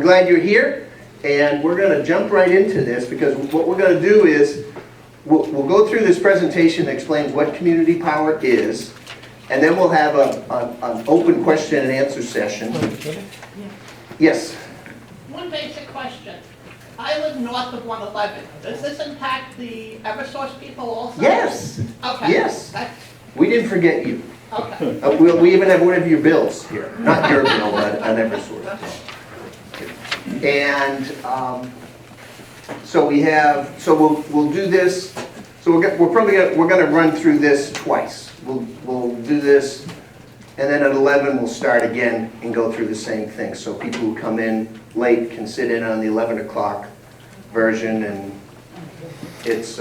we're glad you're here, and we're going to jump right into this because what we're going to do is we'll go through this presentation that explains what community power is, and then we'll have an open question and answer session. Yes? One basic question. I live north of 111. Does this impact the Eversource people also? Yes. Okay. Yes. That's, We didn't forget you. okay. We even have one of your bills here. Not your bill, but an Eversource. And so we'll do this. So we're going to run through this twice. We'll do this, and then at 11 we'll start again and go through the same thing. So people who come in late can sit in on the 11 o'clock version, and it's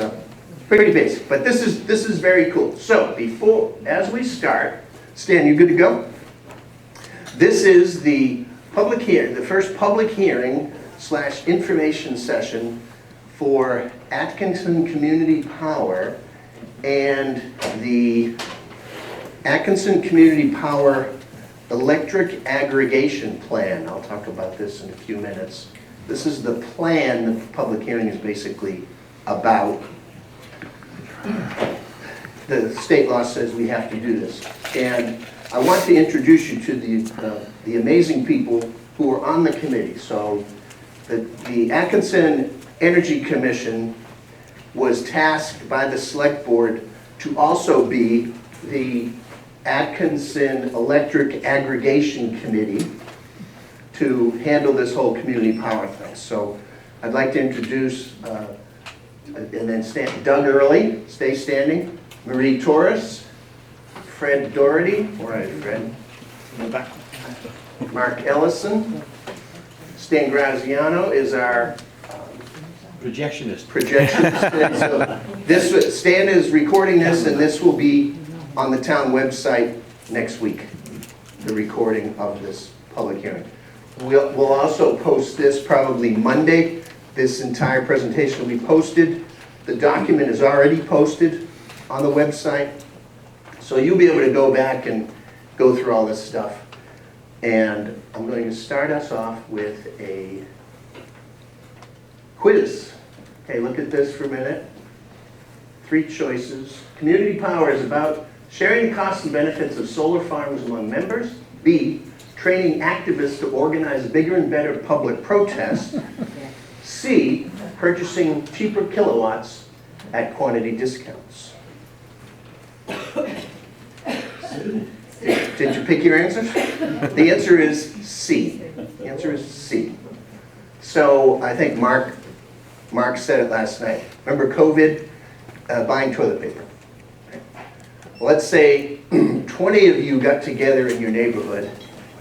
pretty basic. But this is very cool. So as we start, Stan, you good to go? This is the public hearing, the first public hearing / information session for Atkinson Community Power and the Atkinson Community Power Electric Aggregation Plan. I'll talk about this in a few minutes. This is the plan the public hearing is basically about. The state law says we have to do this. And I want to introduce you to the amazing people who are on the committee. So the Atkinson Energy Commission was tasked by the select board to also be the Atkinson Electric Aggregation Committee to handle this whole community power thing. So I'd like to introduce, and then Doug Early, stay standing, Marie Torres, Fred Doherty, where are you, Fred? In the back. Mark Ellison, Stan Graziano is our projectionist. So Stan is recording this, and this will be on the town website next week, the recording of this public hearing. We'll also post this probably Monday. This entire presentation will be posted. The document is already posted on the website, so you'll be able to go back and go through all this stuff. And I'm going to start us off with a quiz. Okay, look at this for a minute. 3 choices. Community power is about sharing the costs and benefits of solar farms among members. B, training activists to organize bigger and better public protests. C, purchasing cheaper kilowatts at quantity discounts. Did you pick your answers? The answer is C. The answer is C. So I think Mark said it last night. Remember COVID? Buying toilet paper. Let's say 20 of you got together in your neighborhood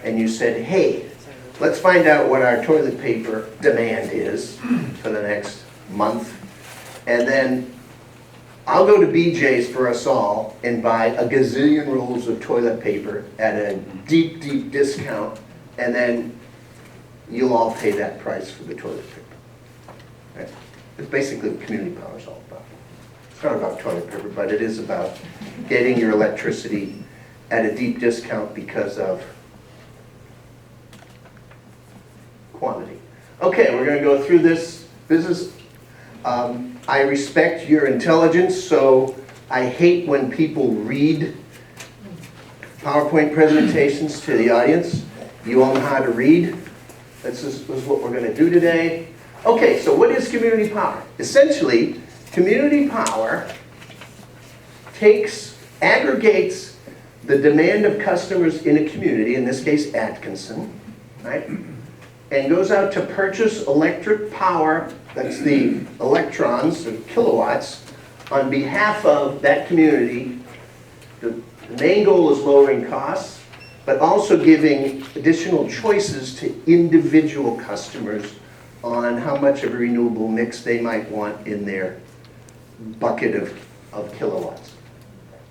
and you said, hey, let's find out what our toilet paper demand is for the next month. And then I'll go to BJ's for us all and buy a gazillion rolls of toilet paper at a deep, deep discount. And then you'll all pay that price for the toilet paper. Right? It's basically what community power is all about. It's not about toilet paper, but it is about getting your electricity at a deep discount because of quantity. Okay, we're going to go through this business. I respect your intelligence, so I hate when people read PowerPoint presentations to the audience. You all know how to read. This is what we're going to do today. Okay, so what is community power? Essentially, community power aggregates the demand of customers in a community, in this case Atkinson, right? And goes out to purchase electric power, that's the electrons, the kilowatts, on behalf of that community. The main goal is lowering costs, but also giving additional choices to individual customers on how much of a renewable mix they might want in their bucket of kilowatts.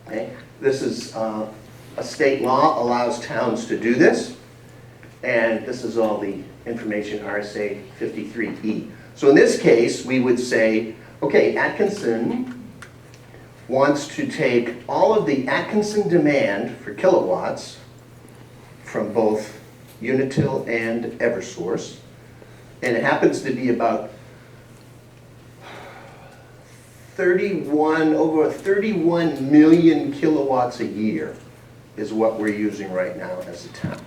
Okay? This is a state law, allows towns to do this, and this is all the information, RSA 53E. So in this case, we would say, okay, Atkinson wants to take all of the Atkinson demand for kilowatts from both Unitil and Eversource, and it happens to be about 31 million kilowatts a year is what we're using right now as a town,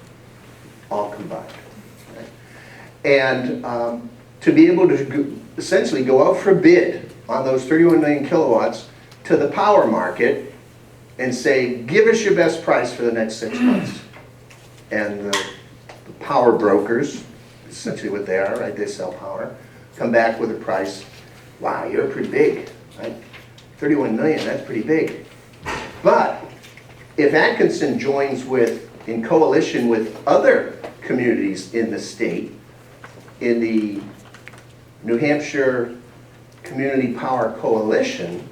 all combined. Right? And to be able to essentially go out for bid on those 31 million kilowatts to the power market and say, give us your best price for the next 6 months. And the power brokers, essentially what they are, right? They sell power, come back with a price. Wow, you're pretty big, right? 31 million, that's pretty big. But if Atkinson joins in coalition with other communities in the state, in the New Hampshire Community Power Coalition,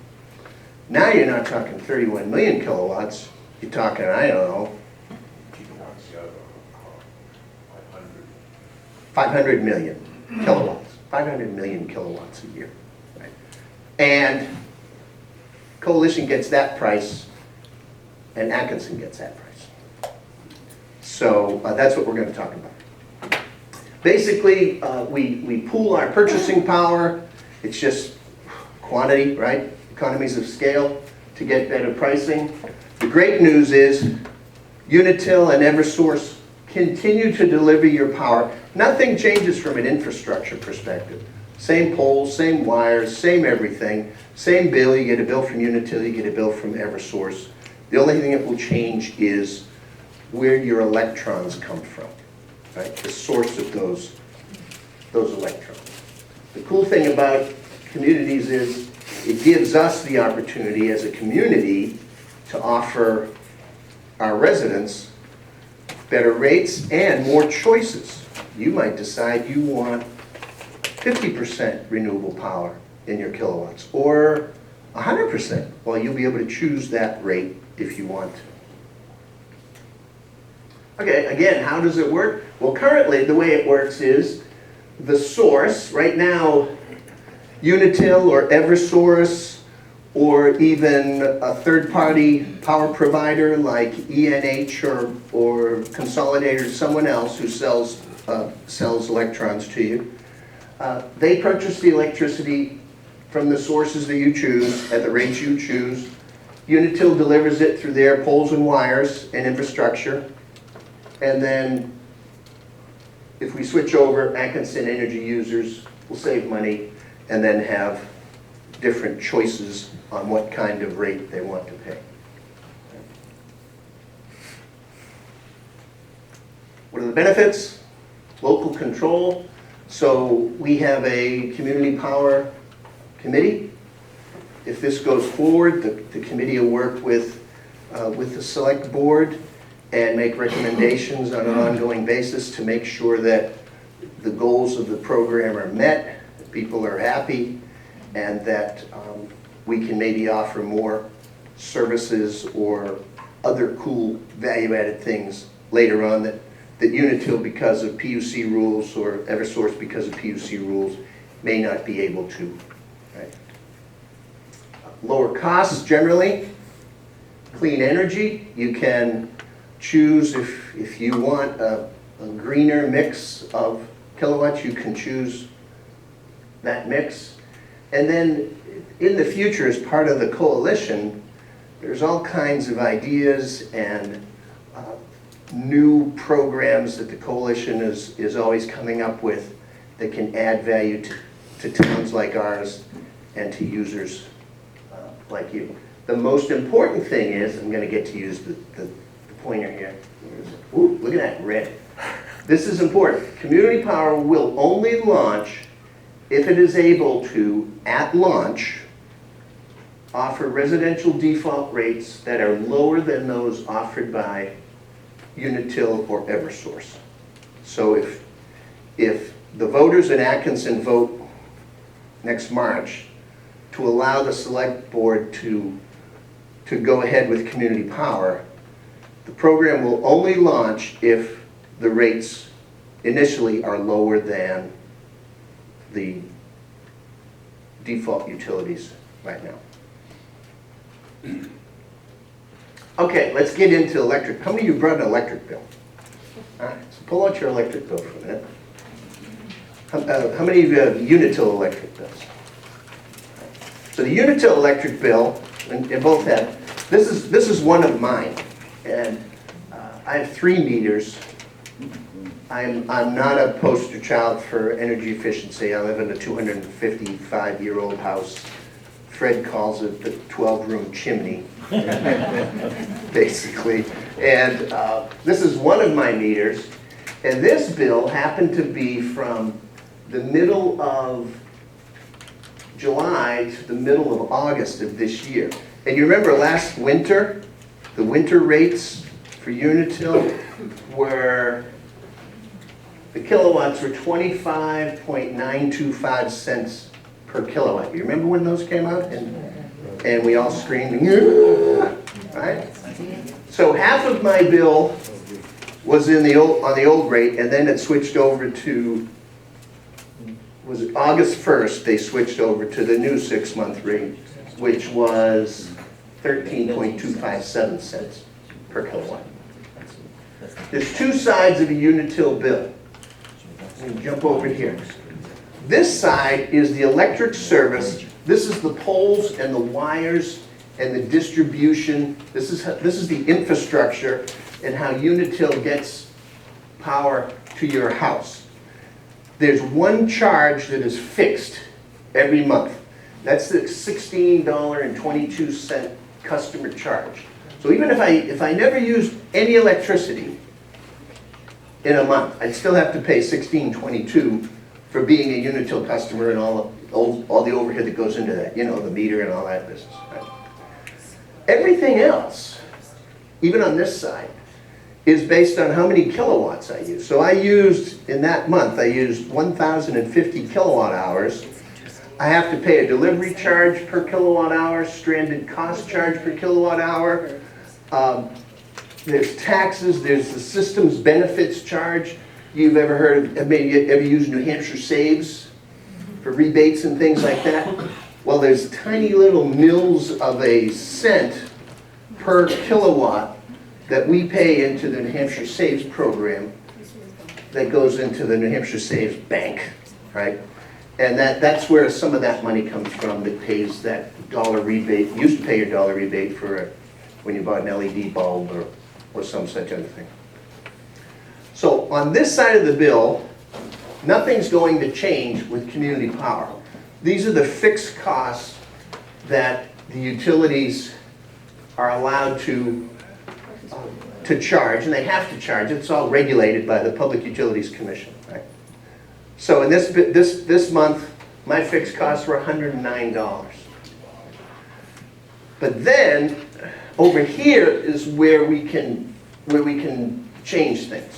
now you're not talking 31 million kilowatts, you're talking, I don't know, 500 million kilowatts. 500 million kilowatts a year. Right? And coalition gets that price, and Atkinson gets that price. So that's what we're going to talk about. Basically, we pool our purchasing power. It's just quantity, right? Economies of scale to get better pricing. The great news is Unitil and Eversource continue to deliver your power. Nothing changes from an infrastructure perspective. Same poles, same wires, same everything, same bill. You get a bill from Unitil, you get a bill from Eversource. The only thing that will change is where your electrons come from, right? The source of those electrons. The cool thing about communities is it gives us the opportunity as a community to offer our residents better rates and more choices. You might decide you want 50% renewable power in your kilowatts or 100%. Well, you'll be able to choose that rate if you want to. Okay, again, how does it work? Well, currently the way it works is the source, right now, Unitil or Eversource or even a third-party power provider like ENH or Consolidator, someone else who sells electrons to you. They purchase the electricity from the sources that you choose at the rates you choose. Unitil delivers it through their poles and wires and infrastructure. And then if we switch over, Atkinson Energy users will save money and then have different choices on what kind of rate they want to pay. What are the benefits? Local control. So we have a community power committee. If this goes forward, the committee will work with the select board and make recommendations on an ongoing basis to make sure that the goals of the program are met, that people are happy, and that we can maybe offer more services or other cool value-added things later on that Unitil, because of PUC rules, or Eversource, because of PUC rules, may not be able to. Right? Lower costs generally. Clean energy. You can choose if you want a greener mix of kilowatts, you can choose that mix. And then in the future, as part of the coalition, there's all kinds of ideas and new programs that the coalition is always coming up with that can add value to towns like ours and to users like you. The most important thing is, I'm going to get to use the pointer here. Ooh, look at that red. This is important. Community Power will only launch if it is able to, at launch, offer residential default rates that are lower than those offered by Unitil or Eversource. So if the voters in Atkinson vote next March to allow the select board to go ahead with community power, the program will only launch if the rates initially are lower than the default utilities right now. Okay, let's get into electric. How many of you brought an electric bill? All right, so pull out your electric bill for a minute. How many of you have Unitil electric bills? So the Unitil electric bill, and both have, this is one of mine, and I have 3 meters. I'm not a poster child for energy efficiency. I live in a 255-year-old house. Fred calls it the 12-room chimney, basically. And this is one of my meters, and this bill happened to be from the middle of July to the middle of August of this year. And you remember last winter, the winter rates for Unitil were, the kilowatts were 25.925 cents per kilowatt. You remember when those came out? And we all screamed, "Yeah!" Right? So half of my bill was on the old rate, and then it switched over to, was it August 1st, they switched over to the new 6-month rate, which was 13.257 cents per kilowatt. There's 2 sides of a Unitil bill. Let me jump over here. This side is the electric service. This is the poles and the wires and the distribution. This is the infrastructure and how Unitil gets power to your house. There's one charge that is fixed every month. That's the $16.22 customer charge. So even if I never used any electricity in a month, I'd still have to pay $16.22 for being a Unitil customer and all the overhead that goes into that, you know, the meter and all that business. Right? Everything else, even on this side, is based on how many kilowatts I use. So I used, in that month, I used 1,050 kilowatt hours. I have to pay a delivery charge per kilowatt hour, stranded cost charge per kilowatt hour. There's taxes, there's the system's benefits charge. You've ever heard of, maybe ever used New Hampshire Saves for rebates and things like that? Well, there's tiny little mils of a cent per kilowatt that we pay into the New Hampshire Saves program that goes into the New Hampshire Saves Bank, right? And that's where some of that money comes from that pays that dollar rebate. You used to pay your dollar rebate for when you bought an LED bulb or some such other thing. So on this side of the bill, nothing's going to change with community power. These are the fixed costs that the utilities are allowed to charge, and they have to charge. It's all regulated by the Public Utilities Commission, right? So in this month, my fixed costs were $109. But then over here is where we can change things.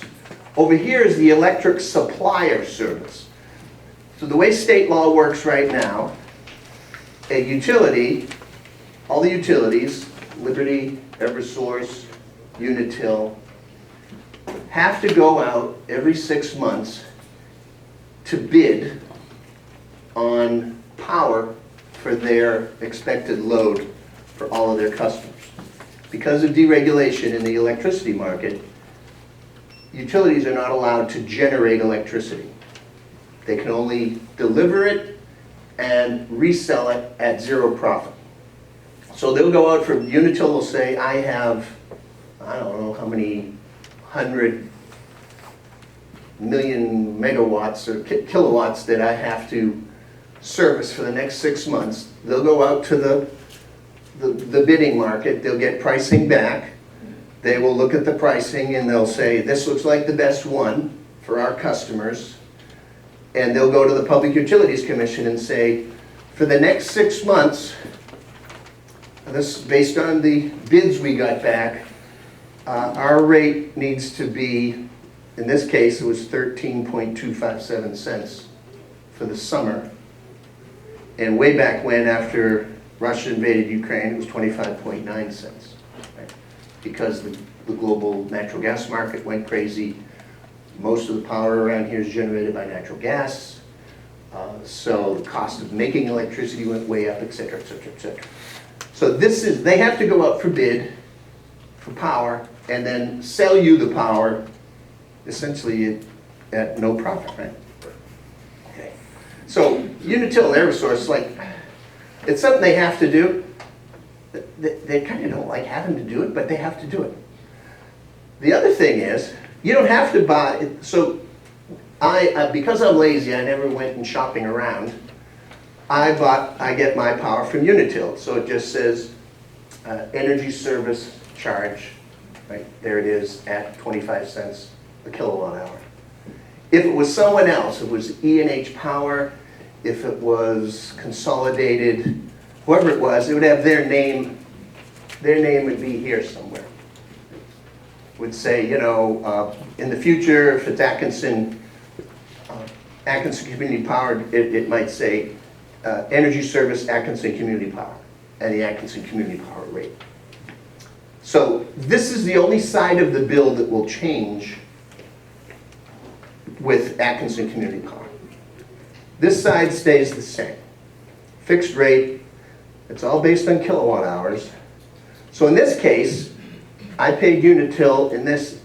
Over here is the electric supplier service. So the way state law works right now, a utility, all the utilities, Liberty, Eversource, Unitil, have to go out every 6 months to bid on power for their expected load for all of their customers. Because of deregulation in the electricity market, utilities are not allowed to generate electricity. They can only deliver it and resell it at 0 profit. So they'll go out for, Unitil will say, I have, I don't know how many 100 million megawatts or kilowatts that I have to service for the next 6 months. They'll go out to the bidding market, they'll get pricing back. They will look at the pricing and they'll say, this looks like the best one for our customers. And they'll go to the Public Utilities Commission and say, for the next 6 months, this based on the bids we got back, our rate needs to be, in this case, it was 13.257 cents for the summer. And way back when, after Russia invaded Ukraine, it was 25.9 cents. Right? Because the global natural gas market went crazy. Most of the power around here is generated by natural gas. So the cost of making electricity went way up, et cetera, et cetera, et cetera. So they have to go out for bid for power and then sell you the power essentially at no profit, right? Unitil and Eversource, like, it's something they have to do. They kind of don't like having to do it, but they have to do it. The other thing is, you don't have to buy, so because I'm lazy, I never went and shopping around. I get my power from Unitil, so it just says energy service charge, right? There it is at 25 cents a kilowatt hour. If it was someone else, if it was E&H Power, if it was Consolidated, whoever it was, it would have their name would be here somewhere. Would say, you know, in the future, if it's Atkinson Community Power, it might say Energy Service Atkinson Community Power and the Atkinson Community Power rate. So this is the only side of the bill that will change with Atkinson Community Power. This side stays the same. Fixed rate, it's all based on kilowatt hours. So in this case, I paid Unitil in this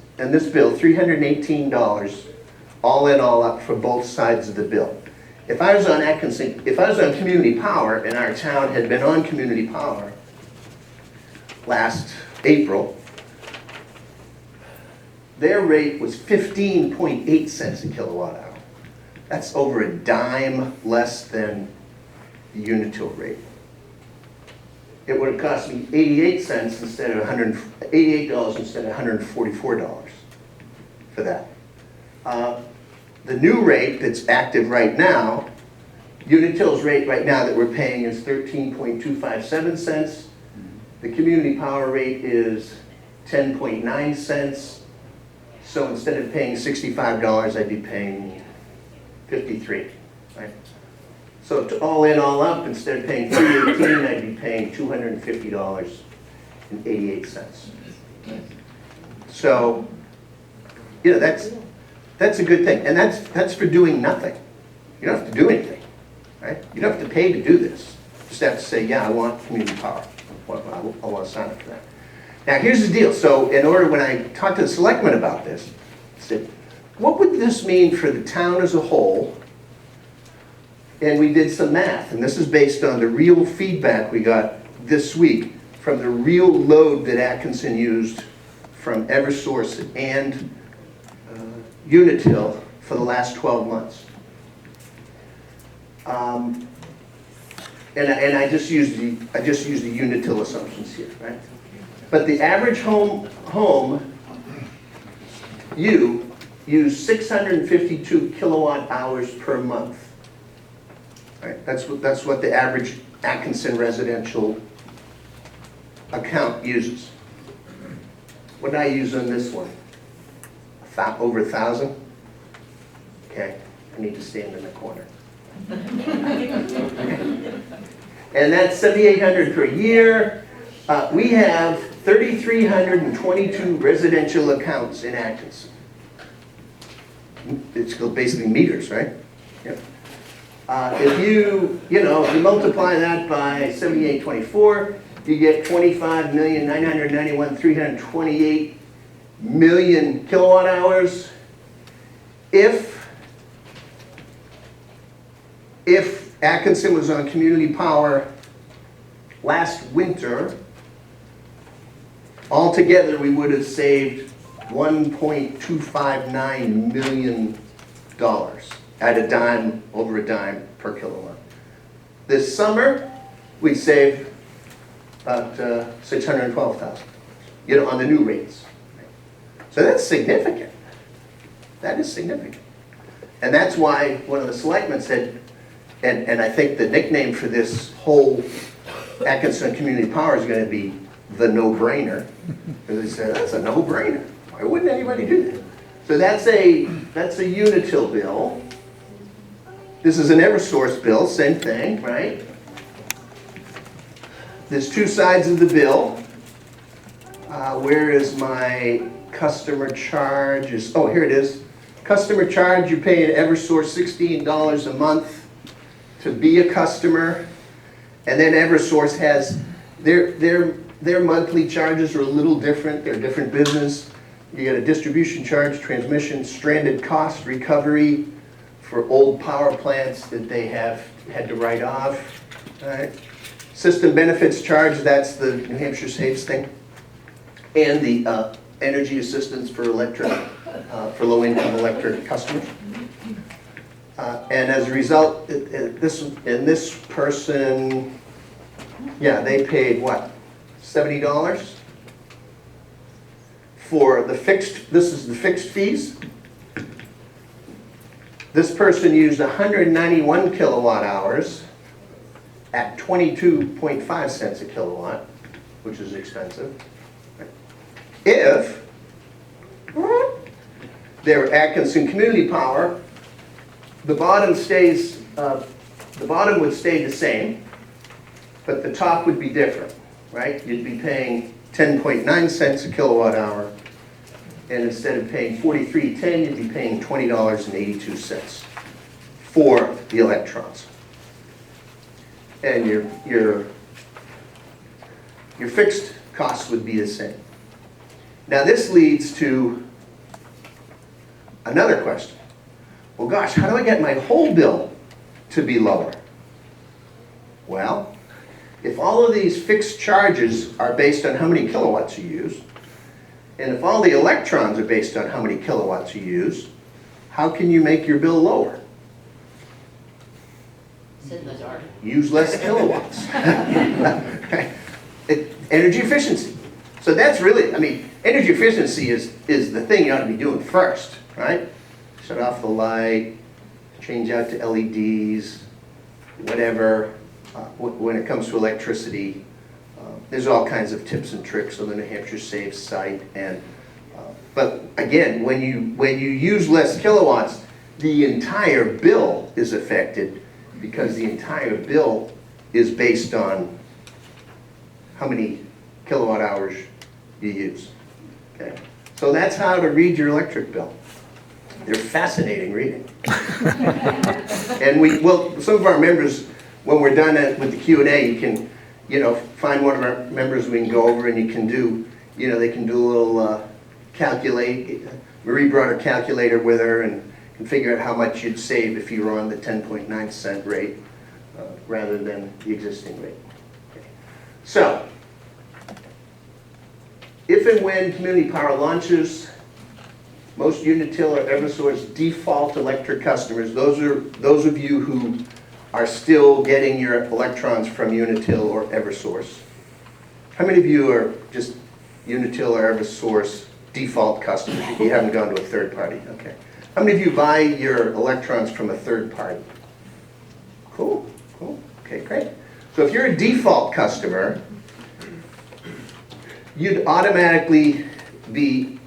bill $318, all in, all up for both sides of the bill. If I was on Community Power and our town had been on Community Power last April, their rate was 15.8 cents a kilowatt hour. That's over a dime less than the Unitil rate. It would have cost me 88 cents instead of $88 instead of $144 for that. The new rate that's active right now, Unitil's rate right now that we're paying is 13.257 cents. The Community Power rate is 10.9 cents. So instead of paying $65, I'd be paying $53, right? So to all in, all up, instead of paying $318, I'd be paying $250.88. So, you know, that's a good thing, and that's for doing nothing. You don't have to do anything, right? You don't have to pay to do this. You just have to say, yeah, I want Community Power. I want to sign up for that. Now, here's the deal. So, when I talked to the selectmen about this, I said, what would this mean for the town as a whole? And we did some math, and this is based on the real feedback we got this week from the real load that Atkinson used from Eversource and Unitil for the last 12 months. And I just used the Unitil assumptions here, right? But the average home use 652 kilowatt hours per month. Right? That's what the average Atkinson residential account uses. What did I use on this one? Over 1,000? Okay, I need to stand in the corner. And that's 7,800 per year. We have 3,322 residential accounts in Atkinson. It's basically meters, right? Yep. If you multiply that by 7824, you get 25,991,328 million kilowatt hours. If Atkinson was on Community Power last winter, altogether we would have saved $1.259 million at a dime, over a dime per kilowatt. This summer, we saved about $612,000, on the new rates. So that's significant. That is significant. And that's why one of the selectmen said, and I think the nickname for this whole Atkinson Community Power is going to be the no-brainer. Because they said, that's a no-brainer. Why wouldn't anybody do that? So that's a Unitil bill. This is an Eversource bill, same thing, right? There's two sides of the bill. Where is my customer charge? Oh, here it is. Customer charge, you're paying Eversource $16 a month to be a customer. And then Eversource has, their monthly charges are a little different. They're a different business. You get a distribution charge, transmission, stranded cost recovery for old power plants that they have had to write off. All right. System benefits charge, that's the New Hampshire Saves thing. And the energy assistance for electric, for low-income electric customers. And as a result, this person, yeah, they paid what, $70 for the fixed, this is the fixed fees. This person used 191 kilowatt hours at 22.5 cents a kilowatt, which is expensive. If they're Atkinson Community Power, the bottom stays, the bottom would stay the same, but the top would be different, right? You'd be paying 10.9 cents a kilowatt hour, and instead of paying $43.10, you'd be paying $20.82 for the electrons. And your fixed costs would be the same. Now this leads to another question. Well, gosh, how do I get my whole bill to be lower? Well, if all of these fixed charges are based on how many kilowatts you use, and if all the electrons are based on how many kilowatts you use, how can you make your bill lower? Sit in the dark. Use less kilowatts. Energy efficiency. So that's really, I mean, energy efficiency is the thing you ought to be doing first, right? Shut off the light, change out to LEDs, whatever. When it comes to electricity, there's all kinds of tips and tricks on the New Hampshire Saves site. And but again, when you use less kilowatts, the entire bill is affected because the entire bill is based on how many kilowatt hours you use. Okay, so that's how to read your electric bill. They're fascinating reading. And some of our members, when we're done with the Q&A, you can, find one of our members we can go over and you can do, they can do a little calculate. Marie brought her calculator with her and can figure out how much you'd save if you were on the 10.9 cent rate rather than the existing rate. Okay. So, if and when Community Power launches, most Unitil or Eversource default electric customers, those of you who are still getting your electrons from Unitil or Eversource. How many of you are just Unitil or Eversource default customers? You haven't gone to a third party, okay. How many of you buy your electrons from a third party? Cool, okay, great. So if you're a default customer, you'd automatically be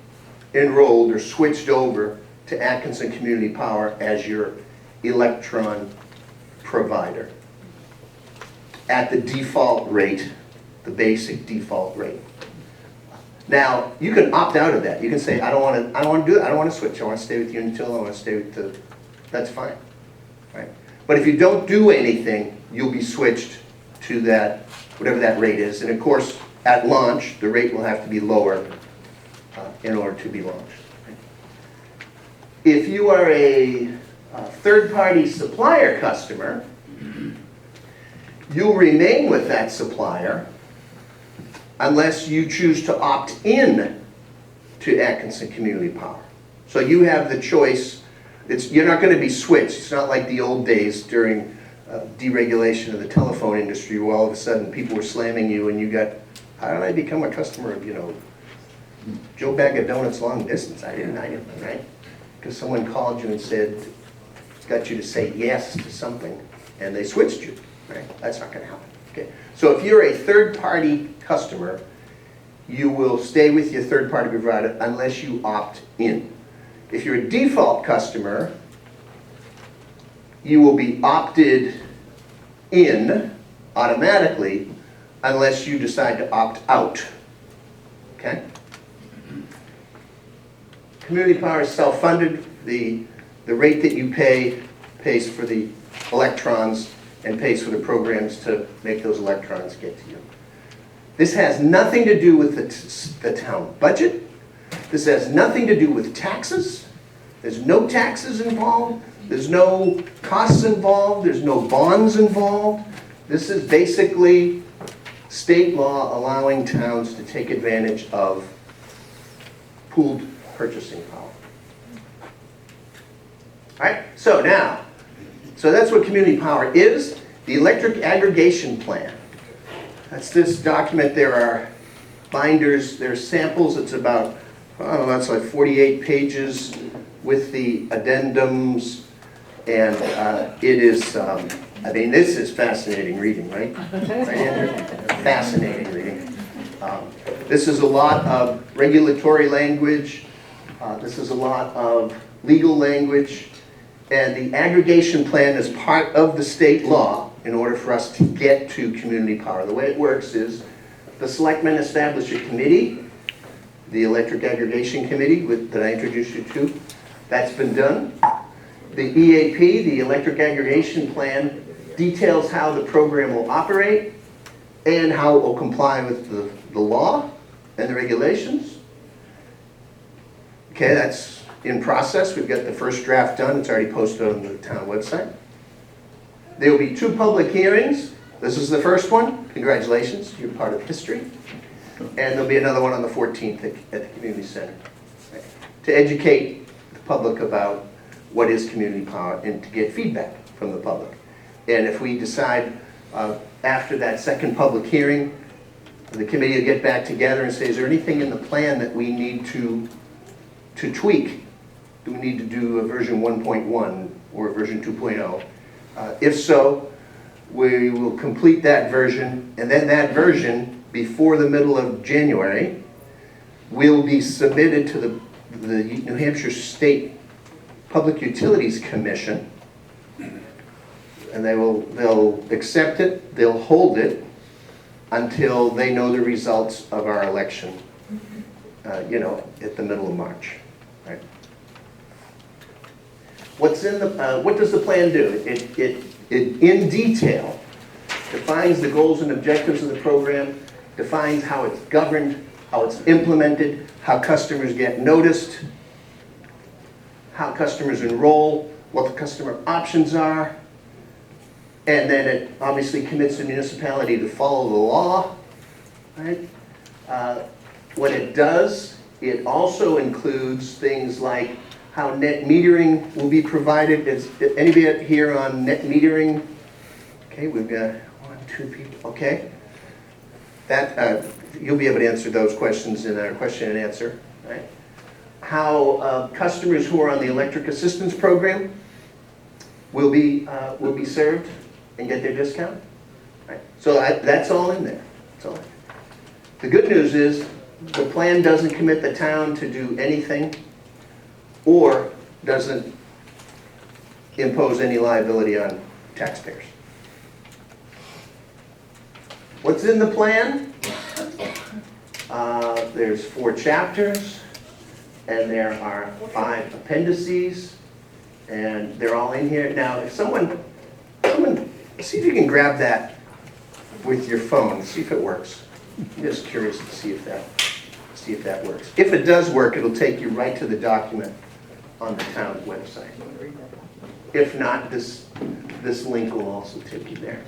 enrolled or switched over to Atkinson Community Power as your electron provider at the default rate, the basic default rate. Now, you can opt out of that. You can say, I don't want to do it. I don't want to switch. I want to stay with Unitil. I want to stay with that's fine, right? But if you don't do anything, you'll be switched to that, whatever that rate is. And of course, at launch, the rate will have to be lower in order to be launched. If you are a third-party supplier customer, you'll remain with that supplier unless you choose to opt in to Atkinson Community Power. So you have the choice. You're not going to be switched. It's not like the old days during deregulation of the telephone industry where all of a sudden people were slamming you and you got, how did I become a customer of, Joe Bag of Donuts long distance? I didn't, right? Because someone called you and said, got you to say yes to something, and they switched you, right? That's not going to happen. Okay. So if you're a third-party customer, you will stay with your third-party provider unless you opt in. If you're a default customer, you will be opted in automatically unless you decide to opt out. Okay? Community Power is self-funded. The rate that you pay pays for the electrons and pays for the programs to make those electrons get to you. This has nothing to do with the town budget. This has nothing to do with taxes. There's no taxes involved, there's no costs involved, there's no bonds involved. This is basically state law allowing towns to take advantage of pooled purchasing power. All right, so now, so that's what community power is. The electric aggregation plan. That's this document. There are binders, there's samples. It's about, oh, that's like 48 pages with the addendums. And it is, I mean, this is fascinating reading, right? Right, Andrew? Fascinating reading. This is a lot of regulatory language. This is a lot of legal language. And the aggregation plan is part of the state law in order for us to get to community power. The way it works is the selectmen establish a committee, the Electric Aggregation Committee that I introduced you to. That's been done. The EAP, the Electric Aggregation Plan, details how the program will operate and how it will comply with the law and the regulations. Okay, that's in process. We've got the first draft done. It's already posted on the town website. There will be 2 public hearings. This is the first one. Congratulations, you're part of history. And there'll be another one on the 14th at the community center, right, to educate the public about what is community power and to get feedback from the public. And if we decide after that second public hearing, the committee will get back together and say, is there anything in the plan that we need to tweak? Do we need to do a version 1.1 or a version 2.0? If so, we will complete that version, and then that version, before the middle of January, will be submitted to the New Hampshire State Public Utilities Commission, and they'll accept it, they'll hold it until they know the results of our election, at the middle of March. Right? What does the plan do? It in detail defines the goals and objectives of the program, defines how it's governed, how it's implemented, how customers get noticed, how customers enroll, what the customer options are, and then it obviously commits the municipality to follow the law. Right? What it does, it also includes things like how net metering will be provided. Is anybody here on net metering? Okay, we've got 1, 2 people. Okay, that you'll be able to answer those questions in our question and answer. Right? How customers who are on the electric assistance program will be served and get their discount. Right? So that's all in there. That's all in there. The good news is the plan doesn't commit the town to do anything or doesn't impose any liability on taxpayers. What's in the plan? There's 4 chapters, and there are 5 appendices, and they're all in here. Now, if someone, see if you can grab that with your phone, see if it works. I'm just curious to see if that works. If it does work, it'll take you right to the document on the town website. If not, this link will also take you there.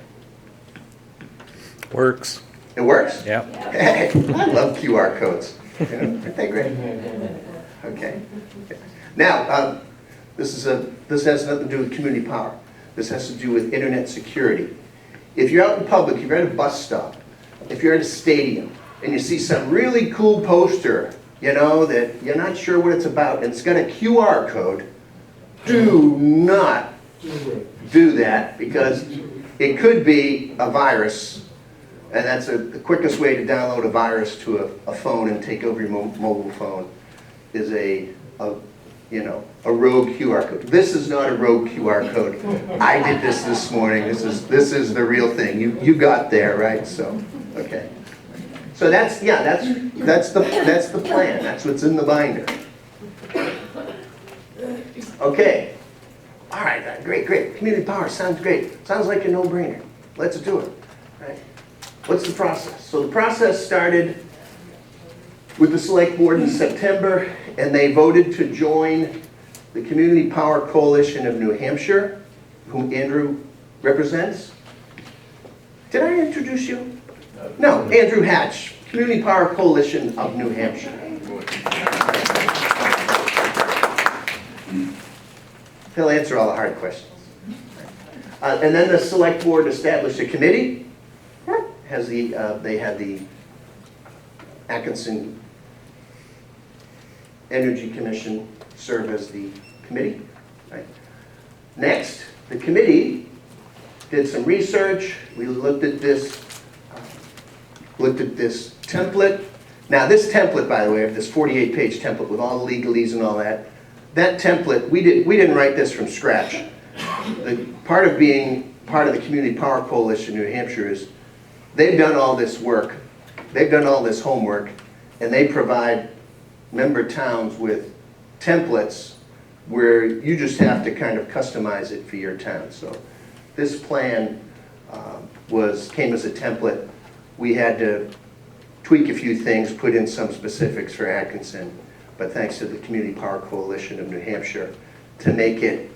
Works. It works? Yep. Hey, I love QR codes. Aren't they great? Okay. Now, this has nothing to do with community power. This has to do with internet security. If you're out in public, if you're at a bus stop, if you're at a stadium, and you see some really cool poster, that you're not sure what it's about, and it's got a QR code, do not do that, because it could be a virus, and that's the quickest way to download a virus to a phone and take over your mobile phone is a rogue QR code. This is not a rogue QR code. I did this morning. This is the real thing. You got there, right? So, okay. So that's the plan. That's what's in the binder. Okay. All right. Great. Community power sounds great. Sounds like a no-brainer. Let's do it. Right? What's the process? So the process started with the select board in September, and they voted to join the Community Power Coalition of New Hampshire, whom Andrew represents. Did I introduce you? No, Andrew Hatch, Community Power Coalition of New Hampshire. He'll answer all the hard questions. And then the select board established a committee. They had the Atkinson Energy Commission serve as the committee. Right? Next, the committee did some research. We looked at this template. Now this template, by the way, of this 48-page template with all the legalese and all that, that template, we didn't write this from scratch. The part of being part of the Community Power Coalition New Hampshire is they've done all this work, they've done all this homework, and they provide member towns with templates where you just have to kind of customize it for your town. So this plan came as a template. We had to tweak a few things, put in some specifics for Atkinson, but thanks to the Community Power Coalition of New Hampshire to make it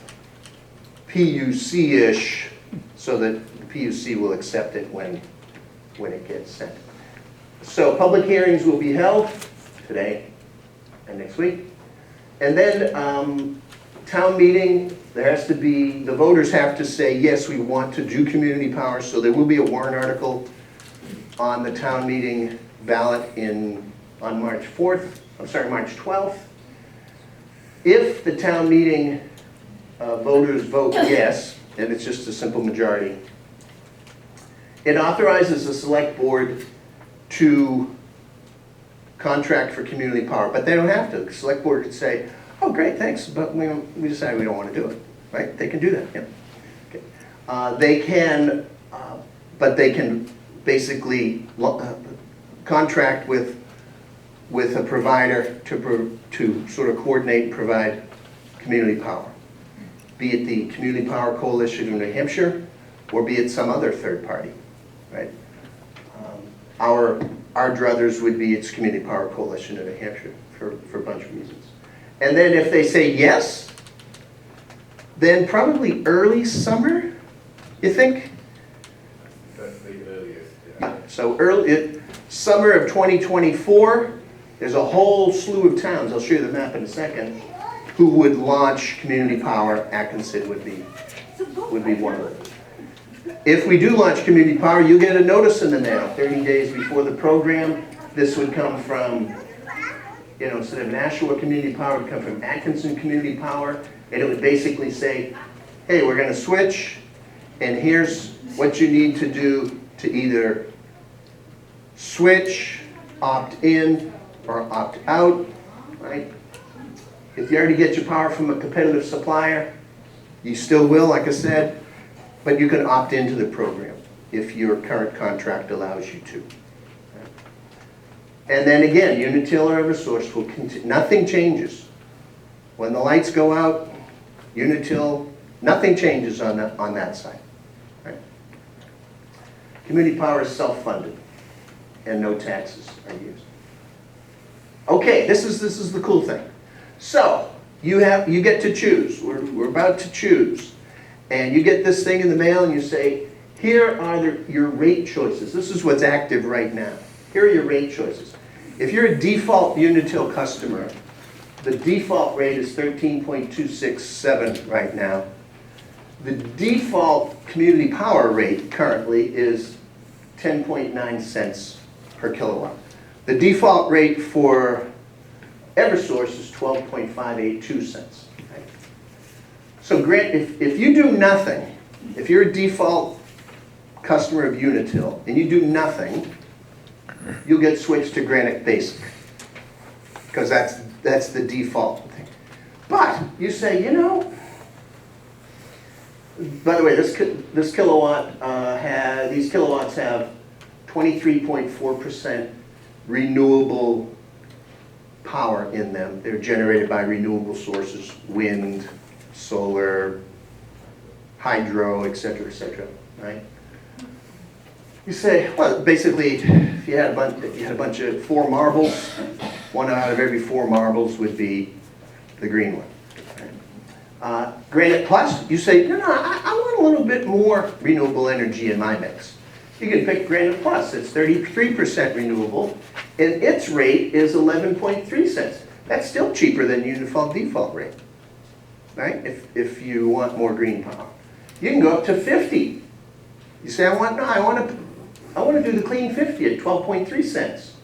PUC-ish so that the PUC will accept it when it gets sent. So public hearings will be held today and next week. And then town meeting, there has to be, the voters have to say, yes, we want to do community power, so there will be a warrant article on the town meeting ballot on March 12th. If the town meeting voters vote yes, and it's just a simple majority, it authorizes the select board to contract for community power, but they don't have to. The select board could say, oh great, thanks, but we decided we don't want to do it, right? They can do that, yeah. Okay. But they can basically contract with a provider to sort of coordinate and provide community power, be it the Community Power Coalition of New Hampshire or be it some other third party, right? Our druthers would be its Community Power Coalition of New Hampshire for a bunch of reasons. And then if they say yes, then probably early summer, you think? That's the earliest, Yeah. So summer of 2024, there's a whole slew of towns, I'll show you the map in a second, who would launch community power. Atkinson would be one of them. If we do launch community power, you'll get a notice in the mail 30 days before the program. This would come from, instead of Nashua Community Power, it would come from Atkinson Community Power, and it would basically say, hey, we're going to switch, and here's what you need to do to either switch, opt in, or opt out, right? If you already get your power from a competitive supplier, you still will, like I said, but you can opt into the program if your current contract allows you to. And then again, Unitil or Eversource will continue. Nothing changes. When the lights go out, Unitil, nothing changes on that side. Right? Community power is self-funded, and no taxes are used. Okay, this is the cool thing. So you get to choose. We're about to choose, and you get this thing in the mail, and you say, here are your rate choices. This is what's active right now. Here are your rate choices. If you're a default Unitil customer, the default rate is 13.267 right now. The default community power rate currently is 10.9 cents per kilowatt. The default rate for Eversource is 12.582 cents. Right? So Grant, if you do nothing, if you're a default customer of Unitil and you do nothing, you'll get switched to Granite Basic, because that's the default thing. But you say, by the way, this kilowatt these kilowatts have 23.4% renewable power in them. They're generated by renewable sources: wind, solar, hydro, et cetera, right? You say, well, basically, if you had a bunch of 4 marbles, 1 out of every 4 marbles would be the green one. Right? Granite Plus, you say, no, I want a little bit more renewable energy in my mix. You can pick Granite Plus, it's 33% renewable, and its rate is 11.3 cents. That's still cheaper than your default rate, right? If you want more green power. You can go up to 50. You say, I want to do the clean 50 at 12.3 cents.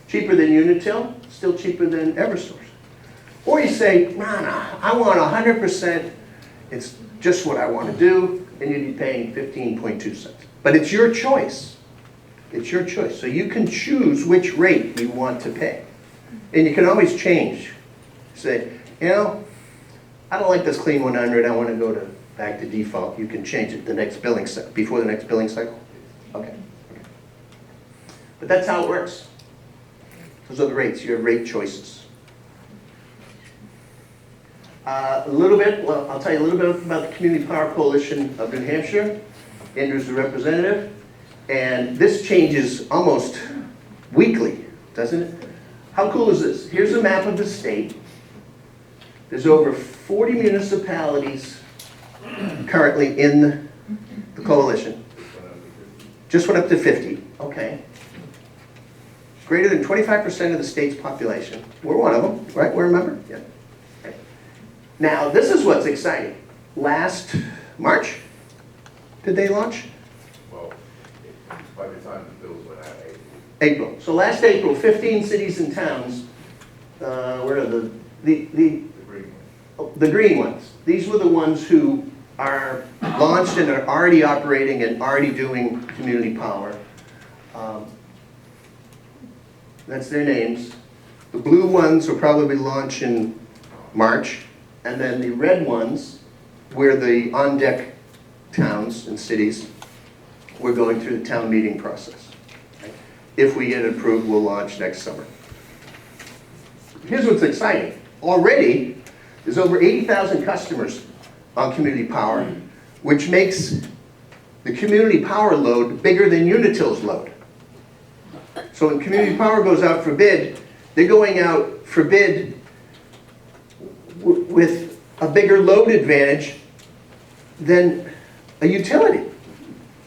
Cheaper than Unitil, still cheaper than Eversource. Or you say, no, I want 100%, it's just what I want to do, and you'd be paying 15.2 cents. But it's your choice. It's your choice. So you can choose which rate you want to pay. And you can always change. Say, you know, I don't like this clean 100, I want to go back to default. You can change it the next billing cycle, before the next billing cycle. Okay. But that's how it works. Those are the rates, you have rate choices. I'll tell you a little bit about the Community Power Coalition of New Hampshire. Andrew's the representative. And this changes almost weekly, doesn't it? How cool is this? Here's a map of the state. There's over 40 municipalities currently in the coalition. Just went up to 50, okay. Greater than 25% of the state's population. We're one of them, right? We're a member? Yeah. Okay. Now, this is what's exciting. Last March, did they launch? Well, by the time the bills went out, April. So last April, 15 cities and towns, where are the green one. the green ones. These were the ones who are launched and are already operating and already doing community power. That's their names. The blue ones will probably launch in March, and then the red ones, where the on-deck towns and cities, we're going through the town meeting process. If we get it approved, we'll launch next summer. Here's what's exciting. Already, there's over 80,000 customers on community power, which makes the community power load bigger than Unitil's load. So when community power goes out for bid, they're going out for bid with a bigger load advantage than a utility.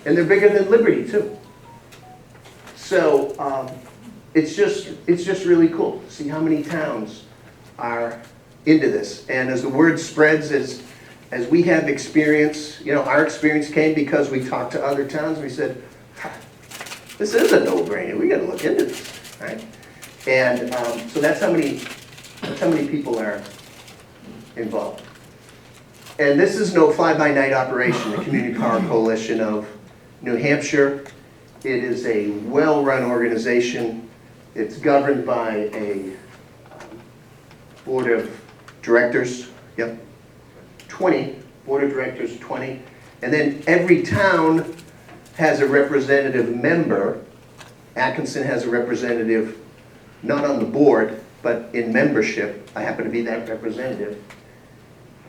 And they're bigger than Liberty too. So it's just really cool to see how many towns are into this. And as the word spreads, as we have experience, you know, our experience came because we talked to other towns and we said, this is a no-brainer, we gotta look into this, right? And so that's how many people are involved. And this is no fly-by-night operation, the Community Power Coalition of New Hampshire. It is a well-run organization. It's governed by a board of directors, 20, board of directors, 20. And then every town has a representative member. Atkinson has a representative, not on the board, but in membership. I happen to be that representative.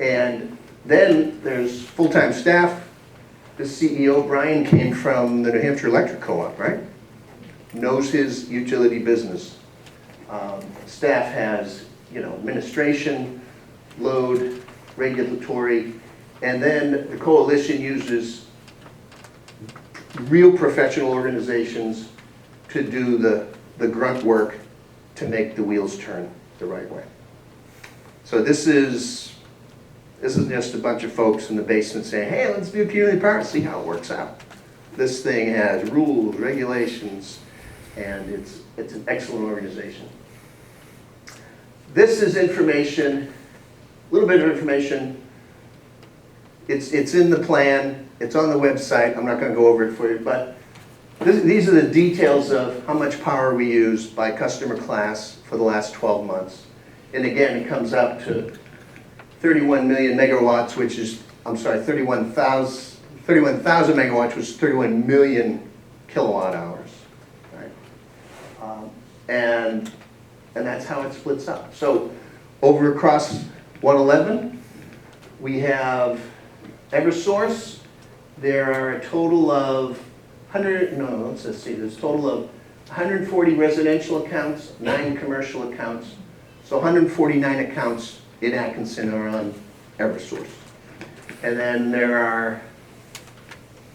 And then there's full-time staff. The CEO, Brian, came from the New Hampshire Electric Co-op, right? Knows his utility business. Staff has, you know, administration, load, regulatory, and then the coalition uses real professional organizations to do the grunt work to make the wheels turn the right way. So this isn't just a bunch of folks in the basement saying, hey, let's do community power and see how it works out. This thing has rules, regulations, and it's an excellent organization. This is information, a little bit of information. It's in the plan, it's on the website. I'm not going to go over it for you, but these are the details of how much power we use by customer class for the last 12 months. And again, it comes up to 31 million megawatts, which is, 31,000 megawatts, which is 31 million kilowatt hours, right? And that's how it splits up. So over across 111, we have Eversource. There are a total of there's a total of 140 residential accounts, 9 commercial accounts. So 149 accounts in Atkinson are on Eversource. And then there are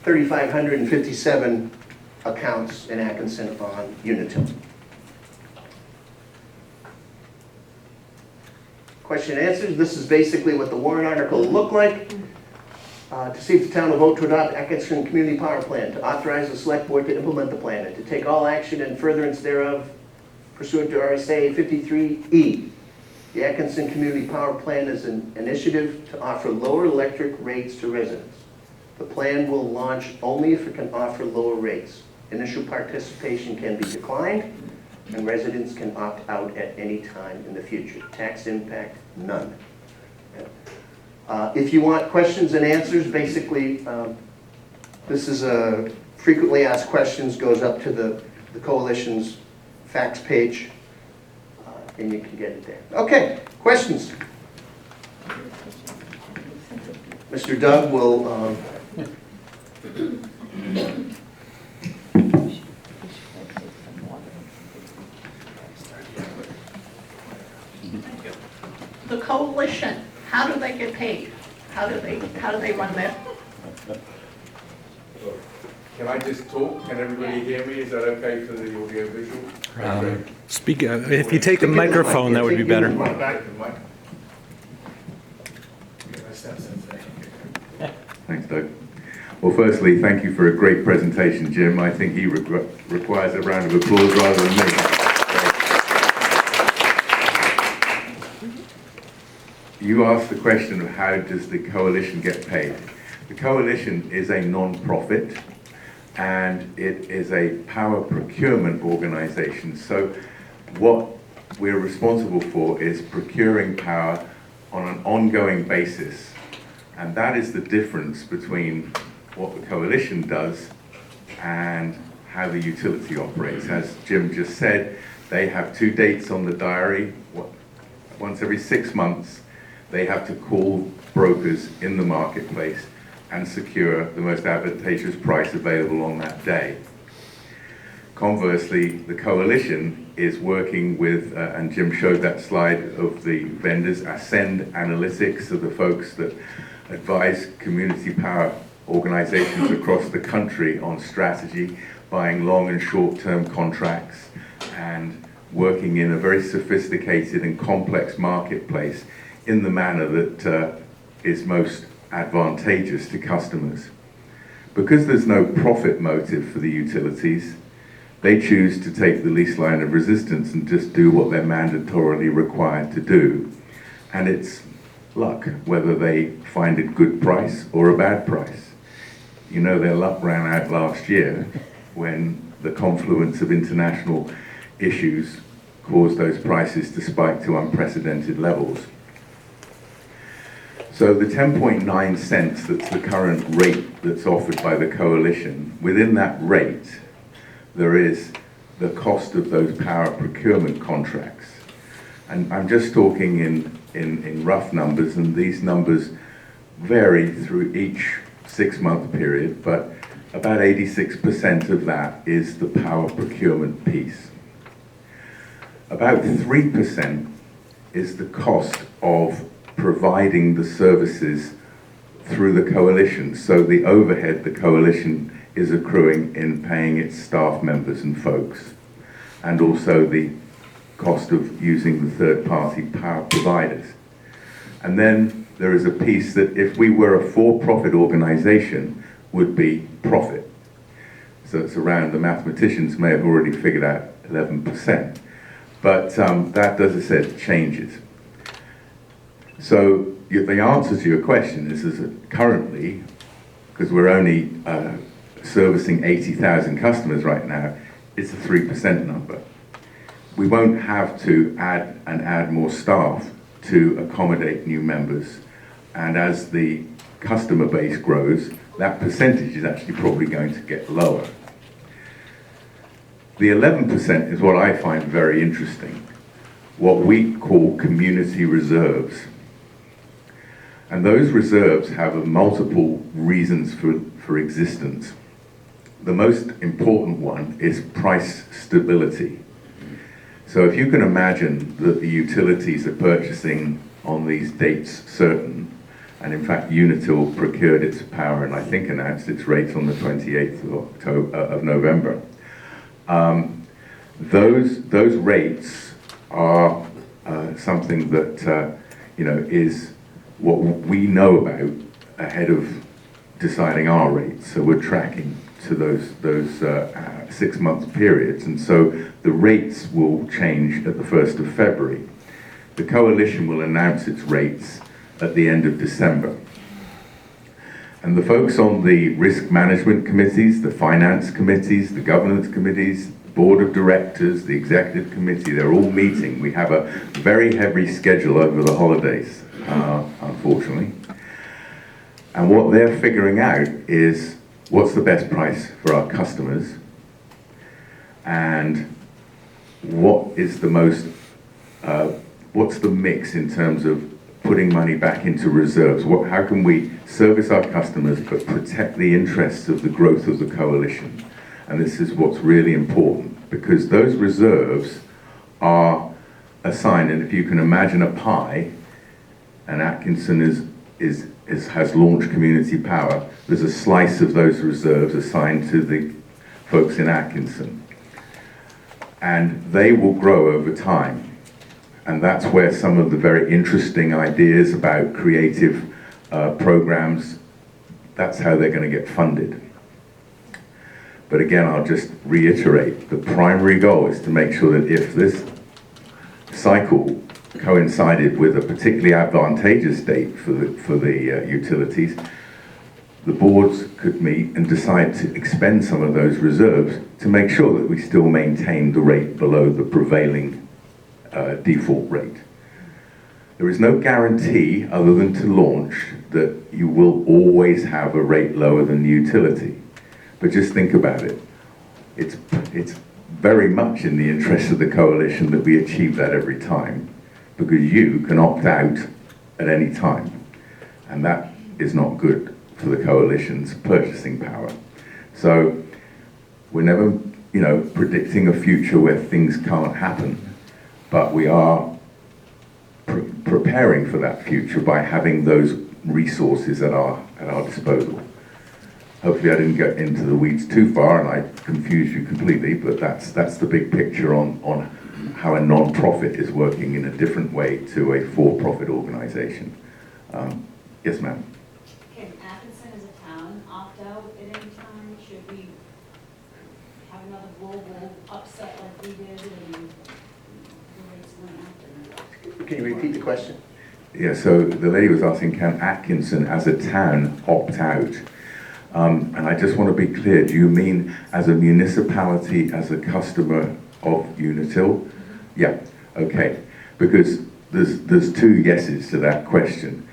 3,557 accounts in Atkinson on Unitil. Question and answers. This is basically what the warrant article will look like. To see if the town will vote to adopt Atkinson Community Power Plan, to authorize the select board to implement the plan, and to take all action in furtherance thereof pursuant to RSA 53E. The Atkinson Community Power Plan is an initiative to offer lower electric rates to residents. The plan will launch only if it can offer lower rates. Initial participation can be declined, and residents can opt out at any time in the future. Tax impact, none. If you want questions and answers, basically, this is a frequently asked questions, goes up to the coalition's facts page, and you can get it there. Okay, questions? Mr. Doug will The coalition, how do they get paid? How do they run their? Can I just talk? Can everybody hear me? Is that okay for the audio visual? Speak, if you take the microphone, that would be better. Thanks, Doug. Well, firstly, thank you for a great presentation, Jim. I think he requires a round of applause rather than me. You asked the question of how does the coalition get paid? The coalition is a non-profit and it is a power procurement organization. So what we're responsible for is procuring power on an ongoing basis. And that is the difference between what the coalition does and how the utility operates. As Jim just said, they have 2 dates on the diary. Once every 6 months, they have to call brokers in the marketplace and secure the most advantageous price available on that day. Conversely, the coalition is working with, and Jim showed that slide of the vendors, Ascend Analytics are the folks that advise community power organizations across the country on strategy, buying long and short-term contracts, and working in a very sophisticated and complex marketplace in the manner that is most advantageous to customers. Because there's no profit motive for the utilities, they choose to take the least line of resistance and just do what they're mandatorily required to do. And it's luck, whether they find a good price or a bad price. You know, their luck ran out last year when the confluence of international issues caused those prices to spike to unprecedented levels. So the 10.9 cents, that's the current rate that's offered by the coalition, within that rate, there is the cost of those power procurement contracts. And I'm just talking in rough numbers, and these numbers vary through each 6-month period, but about 86% of that is the power procurement piece. About 3% is the cost of providing the services through the coalition. So the overhead the coalition is accruing in paying its staff members and folks, and also the cost of using the third-party power providers. And then there is a piece that, if we were a for-profit organization, would be profit. So it's around, the mathematicians may have already figured out 11%. But that, as I said, changes. So the answer to your question is that currently, because we're only servicing 80,000 customers right now, it's a 3% number. We won't have to add more staff to accommodate new members. And as the customer base grows, that percentage is actually probably going to get lower. The 11% is what I find very interesting, what we call community reserves. And those reserves have multiple reasons for existence. The most important one is price stability. So if you can imagine that the utilities are purchasing on these dates certain, And in fact, Unitil procured its power and I think announced its rates on the 28th of November. Those rates are something that is what we know about ahead of deciding our rates. So we're tracking to those 6 month periods, and so the rates will change at the 1st of February. The coalition will announce its rates at the end of December. And the folks on the risk management committees, the finance committees, the governance committees, board of directors, the executive committee, they're all meeting. We have a very heavy schedule over the holidays, unfortunately. And what they're figuring out is what's the best price for our customers and what is the most, what's the mix in terms of putting money back into reserves. How can we service our customers but protect the interests of the growth of the coalition? And this is what's really important, because those reserves are assigned, and if you can imagine a pie, and Atkinson has launched Community Power, there's a slice of those reserves assigned to the folks in Atkinson. And they will grow over time. And that's where some of the very interesting ideas about creative programs, that's how they're going to get funded. But again, I'll just reiterate, the primary goal is to make sure that if this cycle coincided with a particularly advantageous date for the utilities, the boards could meet and decide to expend some of those reserves to make sure that we still maintain the rate below the prevailing default rate. There is no guarantee other than to launch that you will always have a rate lower than the utility. But just think about it. It's very much in the interest of the coalition that we achieve that every time, because you can opt out at any time. And that is not good for the coalition's purchasing power. So we're never, predicting a future where things can't happen. But we are preparing for that future by having those resources at our disposal. Hopefully I didn't get into the weeds too far and I confused you completely, but that's the big picture on how a non-profit is working in a different way to a for-profit organization. Yes, ma'am. Can Atkinson as a town opt out at any time? Should we have another global upset like we did and Can you repeat the question? Yeah, so the lady was asking, can Atkinson as a town opt out? And I just want to be clear, do you mean as a municipality, as a customer of Unitil? Yeah, okay, because there's two yeses to that question.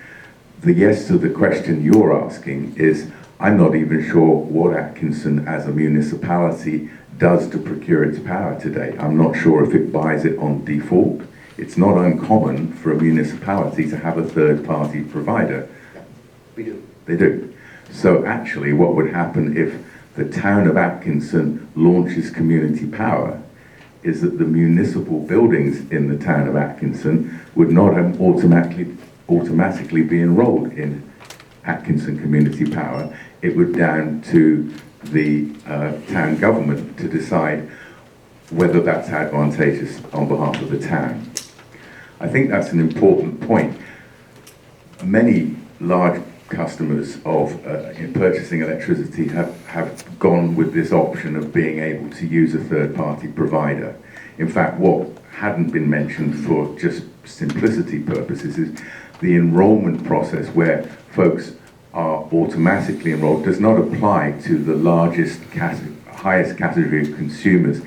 The yes to the question you're asking is, I'm not even sure what Atkinson as a municipality does to procure its power today. I'm not sure if it buys it on default. It's not uncommon for a municipality to have a third-party provider. We do. They do. So actually what would happen if the town of Atkinson launches Community Power is that the municipal buildings in the town of Atkinson would not have automatically be enrolled in Atkinson Community Power. It would down to the town government to decide whether that's advantageous on behalf of the town. I think that's an important point. Many large customers of in purchasing electricity have gone with this option of being able to use a third-party provider. In fact, what hadn't been mentioned for just simplicity purposes is the enrollment process where folks are automatically enrolled does not apply to the largest, highest category of consumers,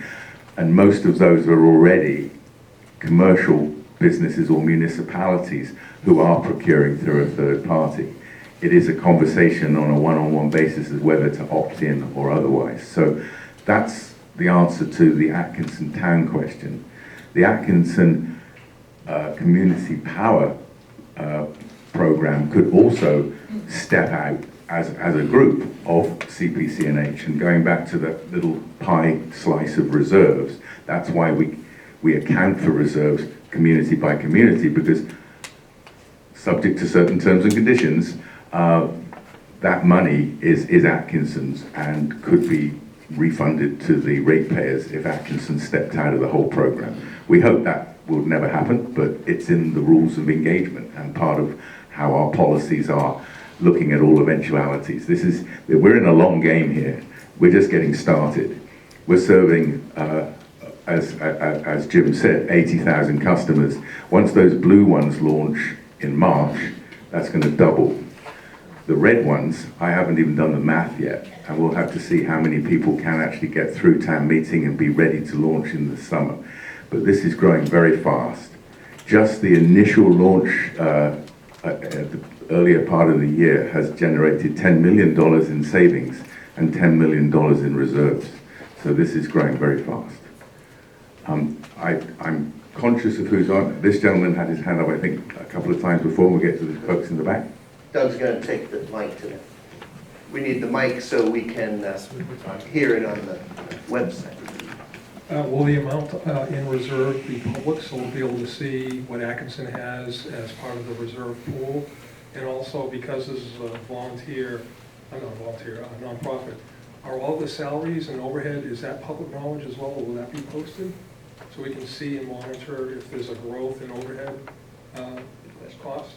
and most of those are already commercial businesses or municipalities who are procuring through a third party. It is a conversation on a one-on-one basis as whether to opt in or otherwise. So that's the answer to the Atkinson Town question. The Atkinson Community Power program could also step out as a group of CPC&H, and going back to the little pie slice of reserves, that's why we account for reserves community by community, because subject to certain terms and conditions, that money is Atkinson's and could be refunded to the ratepayers if Atkinson stepped out of the whole program. We hope that will never happen, but it's in the rules of engagement and part of how our policies are, looking at all eventualities. We're in a long game here. We're just getting started. We're serving, as Jim said, 80,000 customers. Once those blue ones launch in March, that's going to double. The red ones, I haven't even done the math yet, and we'll have to see how many people can actually get through town meeting and be ready to launch in the summer. But this is growing very fast. Just the initial launch at the earlier part of the year has generated $10 million in savings and $10 million in reserves. So this is growing very fast. I'm conscious of who's on. This gentleman had his hand up, I think, a couple of times before. We'll get to the folks in the back. Doug's going to take the mic today. We need the mic so we can hear it on the website. Will the amount in reserve be public, so we'll be able to see what Atkinson has as part of the reserve pool? And also, because this is a nonprofit, are all the salaries and overhead, is that public knowledge as well, or will that be posted? So we can see and monitor if there's a growth in overhead costs?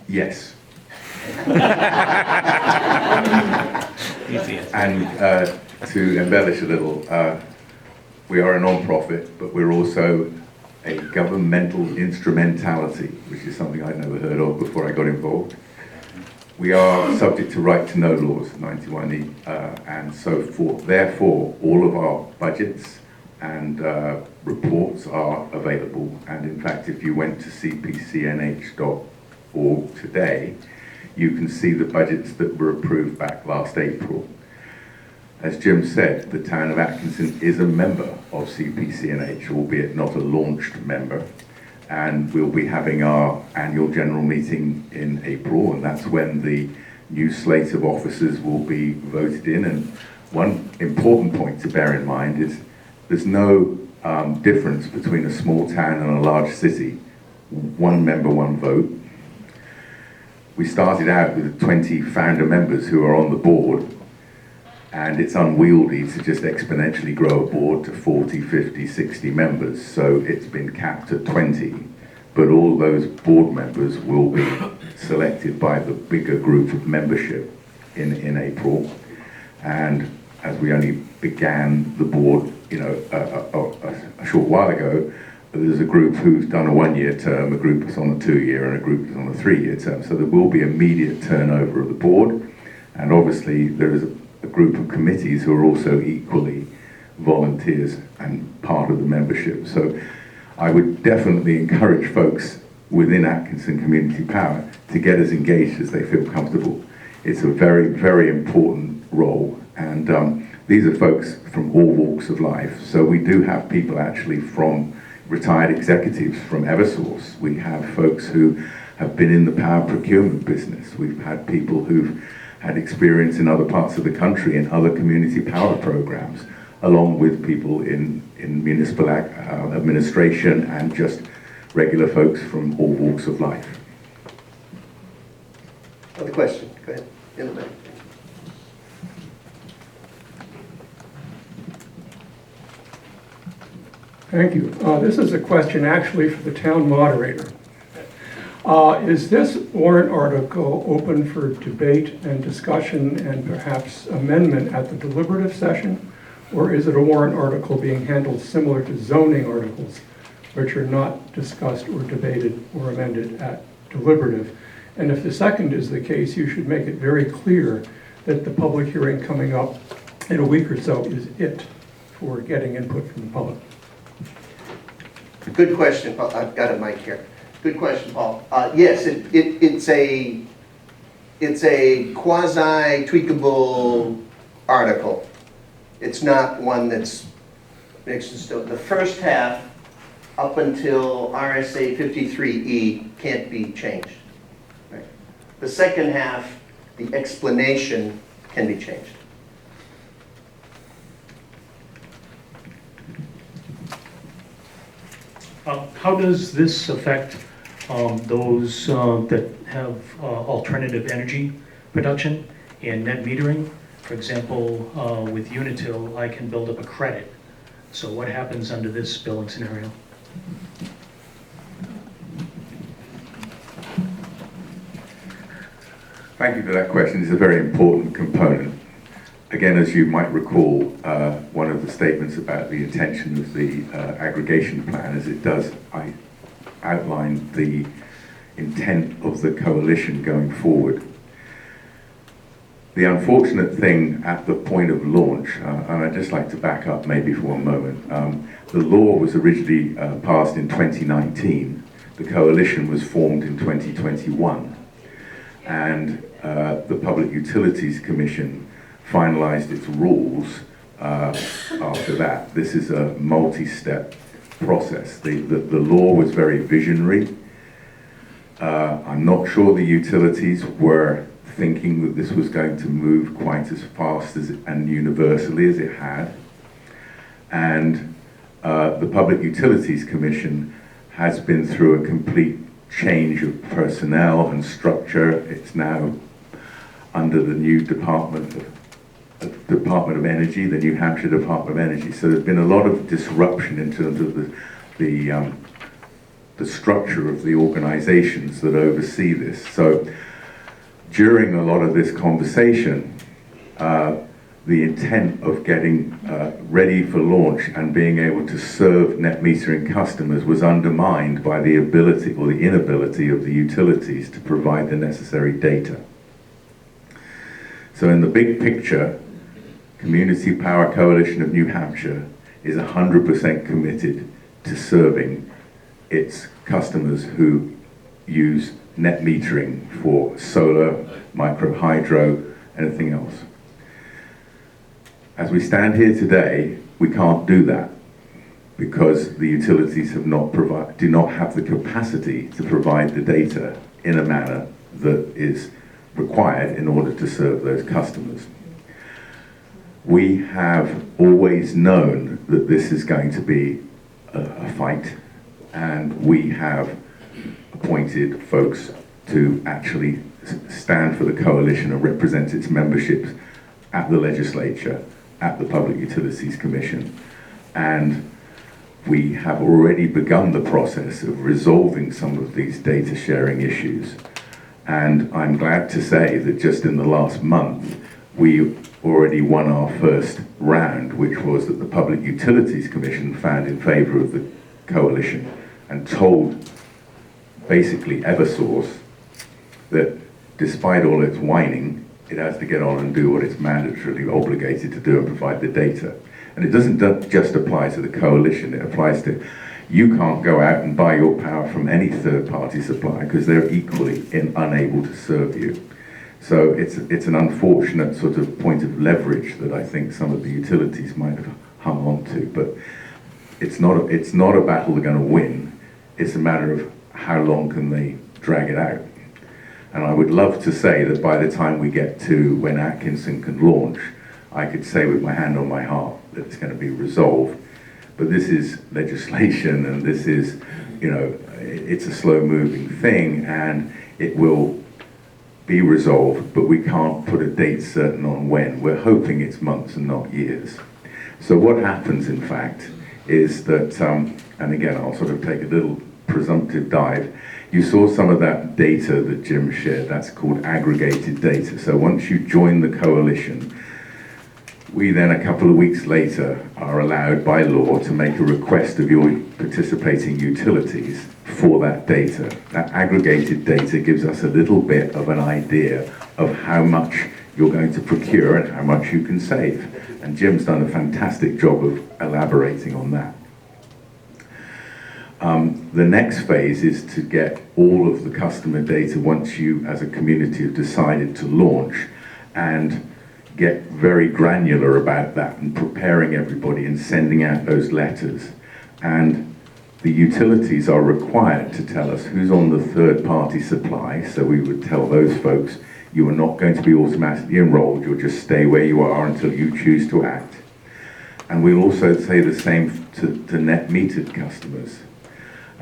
Yes. Easy answer. And to embellish a little, we are a non-profit, but we're also a governmental instrumentality, which is something I'd never heard of before I got involved. We are subject to right to know laws, 91E, and so forth. Therefore, all of our budgets and reports are available. And in fact, if you went to cpcnh.org today, you can see the budgets that were approved back last April. As Jim said, the town of Atkinson is a member of CPCNH, albeit not a launched member. And we'll be having our annual general meeting in April, and that's when the new slate of officers will be voted in. And one important point to bear in mind is there's no difference between a small town and a large city. One member, one vote. We started out with 20 founder members who are on the board, and it's unwieldy to just exponentially grow a board to 40, 50, 60 members. So it's been capped at 20, but all those board members will be selected by the bigger group of membership in April. And as we only began the board, a short while ago, there's a group who's done a 1-year term, a group that's on a 2-year, and a group that's on a 3-year term. So there will be immediate turnover of the board. And obviously there is a group of committees who are also equally volunteers and part of the membership. So I would definitely encourage folks within Atkinson Community Power to get as engaged as they feel comfortable. It's a very, very important role. And these are folks from all walks of life. So we do have people actually from retired executives from Eversource. We have folks who have been in the power procurement business. We've had people who've had experience in other parts of the country in other community power programs, along with people in municipal administration and just regular folks from all walks of life. Other question? Go ahead. In the back. Thank you. This is a question actually for the town moderator. Is this warrant article open for debate and discussion and perhaps amendment at the deliberative session? Or is it a warrant article being handled similar to zoning articles, which are not discussed or debated or amended at deliberative? And if the second is the case, you should make it very clear that the public hearing coming up in a week or so is it for getting input from the public. Good question, Paul. I've got a mic here. Good question, Paul. Yes, it's a quasi-tweakable article. It's not one that's mixed in stone. The first half, up until RSA 53E, can't be changed. Right? The second half, the explanation can be changed. how does this affect those that have alternative energy production and net metering? For example, with Unitil, I can build up a credit. So what happens under this billing scenario? Thank you for that question. It's a very important component. Again, as you might recall, one of the statements about the intention of the aggregation plan is it does outline the intent of the coalition going forward. The unfortunate thing at the point of launch, and I'd just like to back up maybe for one moment, the law was originally passed in 2019. The coalition was formed in 2021. And the Public Utilities Commission finalized its rules after that. This is a multi-step process. The law was very visionary. I'm not sure the utilities were thinking that this was going to move quite as fast as and universally as it had. And the Public Utilities Commission has been through a complete change of personnel and structure. It's now under the new Department of Energy, the New Hampshire Department of Energy. So there's been a lot of disruption in terms of the structure of the organizations that oversee this. So during a lot of this conversation, the intent of getting ready for launch and being able to serve net metering customers was undermined by the ability or the inability of the utilities to provide the necessary data. So in the big picture, Community Power Coalition of New Hampshire is 100% committed to serving its customers who use net metering for solar, micro hydro, anything else. As we stand here today, we can't do that because the utilities do not have the capacity to provide the data in a manner that is required in order to serve those customers. We have always known that this is going to be a fight, and we have appointed folks to actually stand for the coalition and represent its memberships at the legislature, at the Public Utilities Commission, and we have already begun the process of resolving some of these data sharing issues. And I'm glad to say that just in the last month, we already won our first round, which was that the Public Utilities Commission found in favor of the coalition and told basically Eversource that despite all its whining, it has to get on and do what it's mandatorily obligated to do and provide the data. And it doesn't just apply to the coalition, it applies to, you can't go out and buy your power from any third-party supplier because they're equally unable to serve you. So it's an unfortunate sort of point of leverage that I think some of the utilities might have hung on to, but it's not a battle they're going to win. It's a matter of how long can they drag it out. And I would love to say that by the time we get to when Atkinson can launch, I could say with my hand on my heart that it's going to be resolved. But this is legislation, and this is, it's a slow-moving thing, and it will be resolved, but we can't put a date certain on when. We're hoping it's months and not years. So what happens, in fact, is that, and again, I'll sort of take a little presumptive dive. You saw some of that data that Jim shared. That's called aggregated data. So once you join the coalition, we then a couple of weeks later are allowed by law to make a request of your participating utilities for that data. That aggregated data gives us a little bit of an idea of how much you're going to procure and how much you can save. And Jim's done a fantastic job of elaborating on that. The next phase is to get all of the customer data once you as a community have decided to launch, and get very granular about that and preparing everybody and sending out those letters. And the utilities are required to tell us who's on the third-party supply, so we would tell those folks, you are not going to be automatically enrolled, you'll just stay where you are until you choose to act. And we'll also say the same to net metered customers.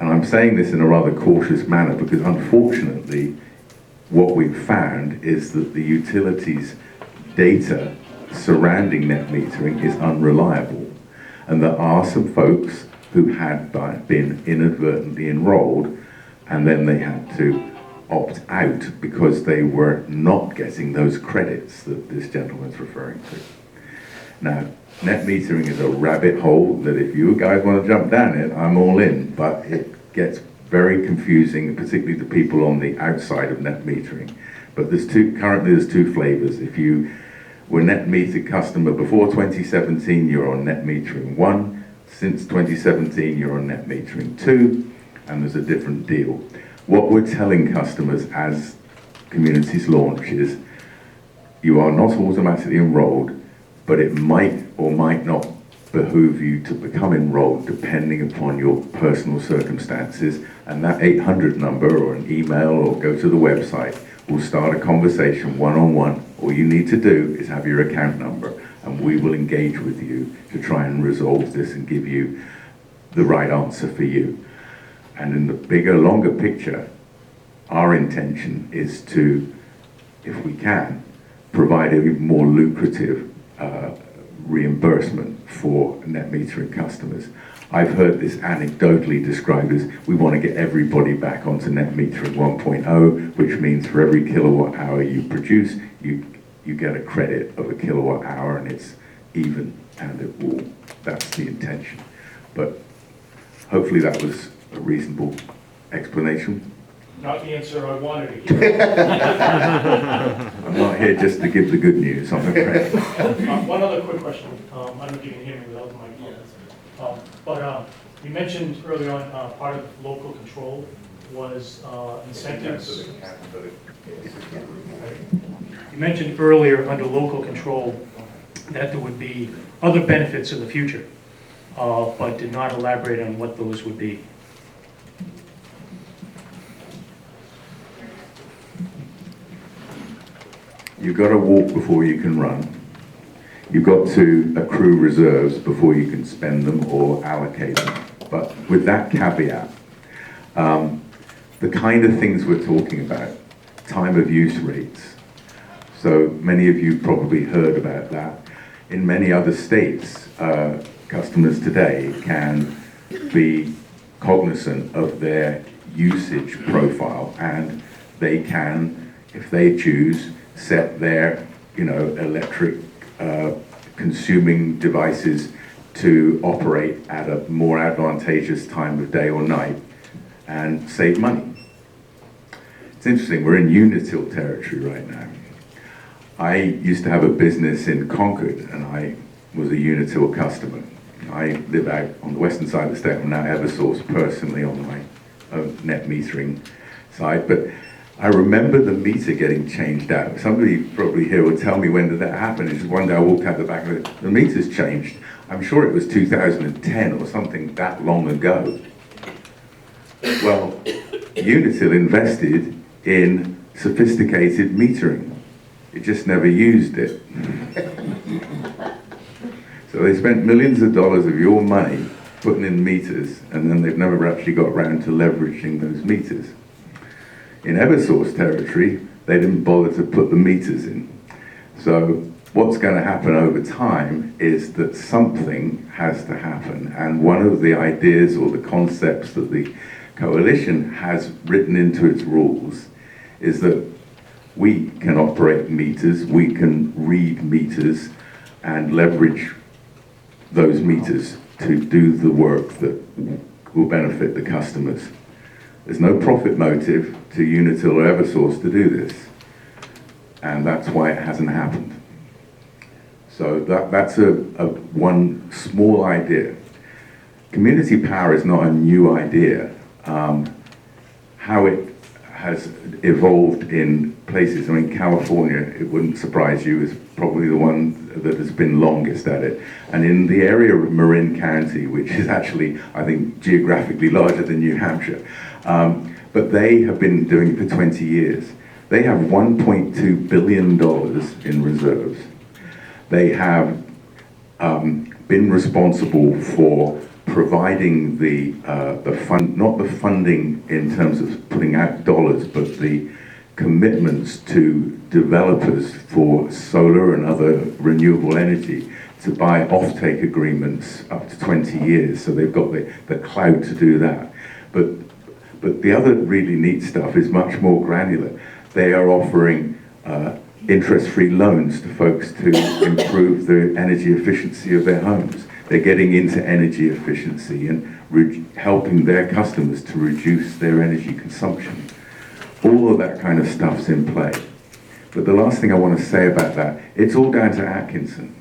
And I'm saying this in a rather cautious manner because unfortunately, what we've found is that the utilities data surrounding net metering is unreliable. And there are some folks who had been inadvertently enrolled, and then they had to opt out because they were not getting those credits that this gentleman's referring to. Now, net metering is a rabbit hole that if you guys want to jump down it, I'm all in, but it gets very confusing, particularly to people on the outside of net metering. But currently there's two flavors. If you were net meter customer before 2017, you're on net metering 1. Since 2017, you're on net metering 2, and there's a different deal. What we're telling customers as communities launch is, you are not automatically enrolled, but it might or might not behoove you to become enrolled depending upon your personal circumstances, and that 800 number or an email or go to the website will start a conversation one-on-one. All you need to do is have your account number, and we will engage with you to try and resolve this and give you the right answer for you. And in the bigger, longer picture, our intention is to, if we can, provide a more lucrative reimbursement for net metering customers. I've heard this anecdotally described as, we want to get everybody back onto net metering 1.0, which means for every kilowatt hour you produce, you get a credit of a kilowatt hour, and it's even, and it will. That's the intention. But hopefully that was a reasonable explanation. Not the answer I wanted to hear. I'm not here just to give the good news, I'm afraid. One other quick question. I don't know if you can hear me without the mic. But you mentioned early on part of local control was incentives. You mentioned earlier under local control that there would be other benefits in the future, but did not elaborate on what those would be. You've got to walk before you can run. You've got to accrue reserves before you can spend them or allocate them. But with that caveat, the kind of things we're talking about, time of use rates. So many of you probably heard about that. In many other states, customers today can be cognizant of their usage profile, and they can, if they choose, set their electric consuming devices to operate at a more advantageous time of day or night and save money. It's interesting, we're in Unitil territory right now. I used to have a business in Concord, and I was a Unitil customer. I live out on the western side of the state. I'm now Eversource personally on my own net metering side, but I remember the meter getting changed out. Somebody probably here will tell me when did that happen. It's just one day I walked out the back of it, the meter's changed. I'm sure it was 2010 or something that long ago. Well, Unitil invested in sophisticated metering. It just never used it. So they spent millions of dollars of your money putting in meters, and then they've never actually got around to leveraging those meters. In Eversource territory, they didn't bother to put the meters in. So what's going to happen over time is that something has to happen. And one of the ideas or the concepts that the coalition has written into its rules is that we can operate meters, we can read meters, and leverage those meters to do the work that will benefit the customers. There's no profit motive to Unitil or Eversource to do this, and that's why it hasn't happened. So that's one small idea. Community power is not a new idea. How it has evolved in places, I mean, California, it wouldn't surprise you, is probably the one that has been longest at it. And in the area of Marin County, which is actually, I think, geographically larger than New Hampshire, but they have been doing it for 20 years. They have $1.2 billion in reserves. They have been responsible for providing the fund, not the funding in terms of putting out dollars, but the commitments to developers for solar and other renewable energy to buy offtake agreements up to 20 years. So they've got the clout to do that. But the other really neat stuff is much more granular. They are offering interest-free loans to folks to improve the energy efficiency of their homes. They're getting into energy efficiency and helping their customers to reduce their energy consumption. All of that kind of stuff's in play. But the last thing I want to say about that, it's all down to Atkinson.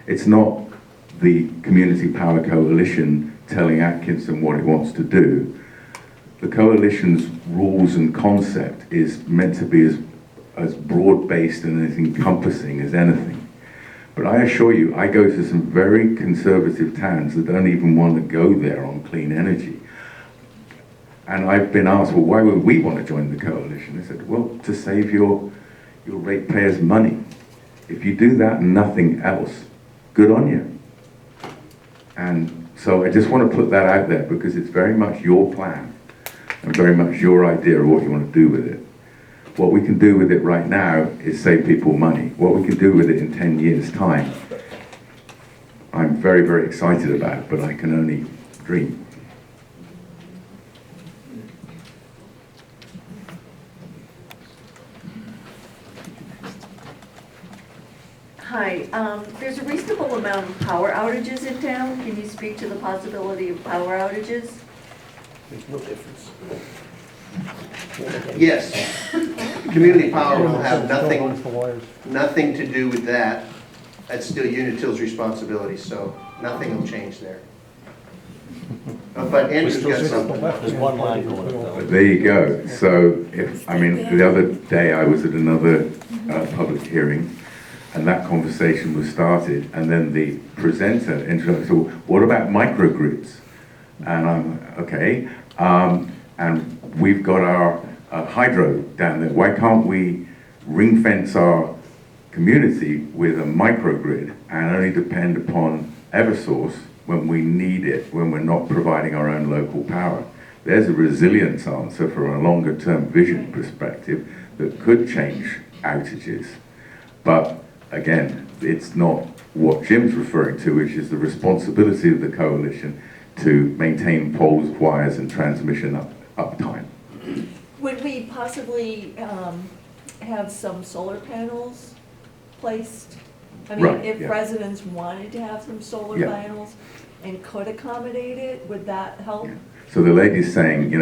It's not the Community Power Coalition telling Atkinson what it wants to do. The coalition's rules and concept is meant to be as broad-based and as encompassing as anything. But I assure you, I go to some very conservative towns that don't even want to go there on clean energy. And I've been asked, well, why would we want to join the coalition? I said, well, to save your ratepayers money. If you do that and nothing else, good on you. And so I just want to put that out there because it's very much your plan and very much your idea of what you want to do with it. What we can do with it right now is save people money. What we can do with it in 10 years' time, I'm very, very excited about, but I can only dream. Hi, there's a reasonable amount of power outages in town. Can you speak to the possibility of power outages? There's no difference. Yes. Community Power will have nothing to do with that. That's still Unitil's responsibility, so nothing will change there. But Andrew's got something. There's one line going up. But there you go. So, the other day I was at another public hearing, and that conversation was started, and then the presenter introduced, so what about microgrids? And I'm, okay, and we've got our hydro down there. Why can't we ring fence our community with a microgrid and only depend upon Eversource when we need it, when we're not providing our own local power? There's a resilience answer from a longer term vision perspective that could change outages. But again, it's not what Jim's referring to, which is the responsibility of the coalition to maintain poles, wires, and transmission uptime. Would we possibly have some solar panels placed? I mean, Right, if yeah. residents wanted to have some solar Yeah. panels and could accommodate it, would that help? Yeah. So the lady's saying,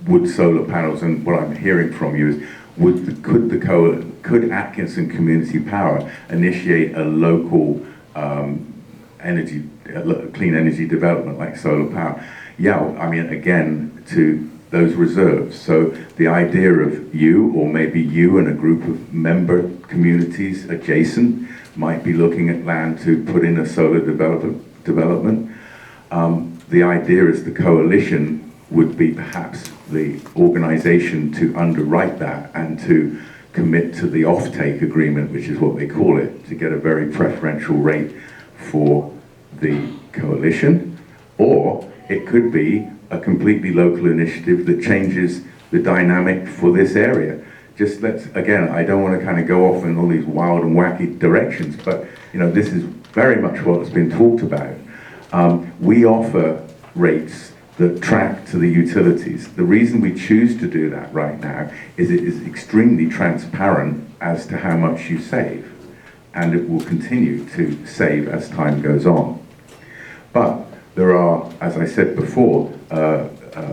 would solar panels, and what I'm hearing from you is, could Atkinson Community Power initiate a local clean energy development like solar power? Yeah, I mean, again, to those reserves. So the idea of you, or maybe you and a group of member communities adjacent, might be looking at land to put in a solar development. The idea is the coalition would be perhaps the organization to underwrite that and to commit to the offtake agreement, which is what they call it, to get a very preferential rate for the coalition. Or it could be a completely local initiative that changes the dynamic for this area. Just again, I don't want to kind of go off in all these wild and wacky directions, but this is very much what's been talked about. We offer rates that track to the utilities. The reason we choose to do that right now is it is extremely transparent as to how much you save, and it will continue to save as time goes on. But there are, as I said before,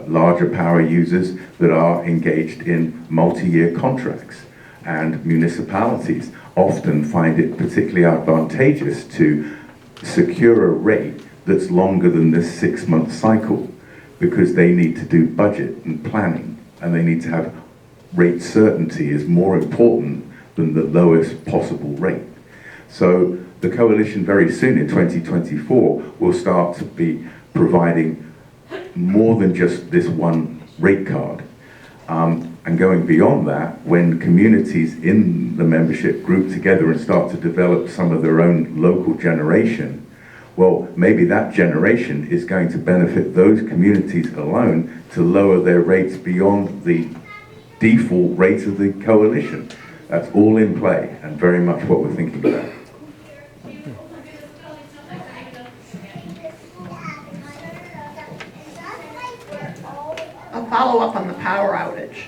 larger power users that are engaged in multi-year contracts, and municipalities often find it particularly advantageous to secure a rate that's longer than this 6-month cycle, because they need to do budget and planning, and they need to have rate certainty is more important than the lowest possible rate. So the coalition very soon in 2024 will start to be providing more than just this one rate card. And going beyond that, when communities in the membership group together and start to develop some of their own local generation, Well, maybe that generation is going to benefit those communities alone to lower their rates beyond the default rate of the coalition. That's all in play and very much what we're thinking about. A follow-up on the power outage.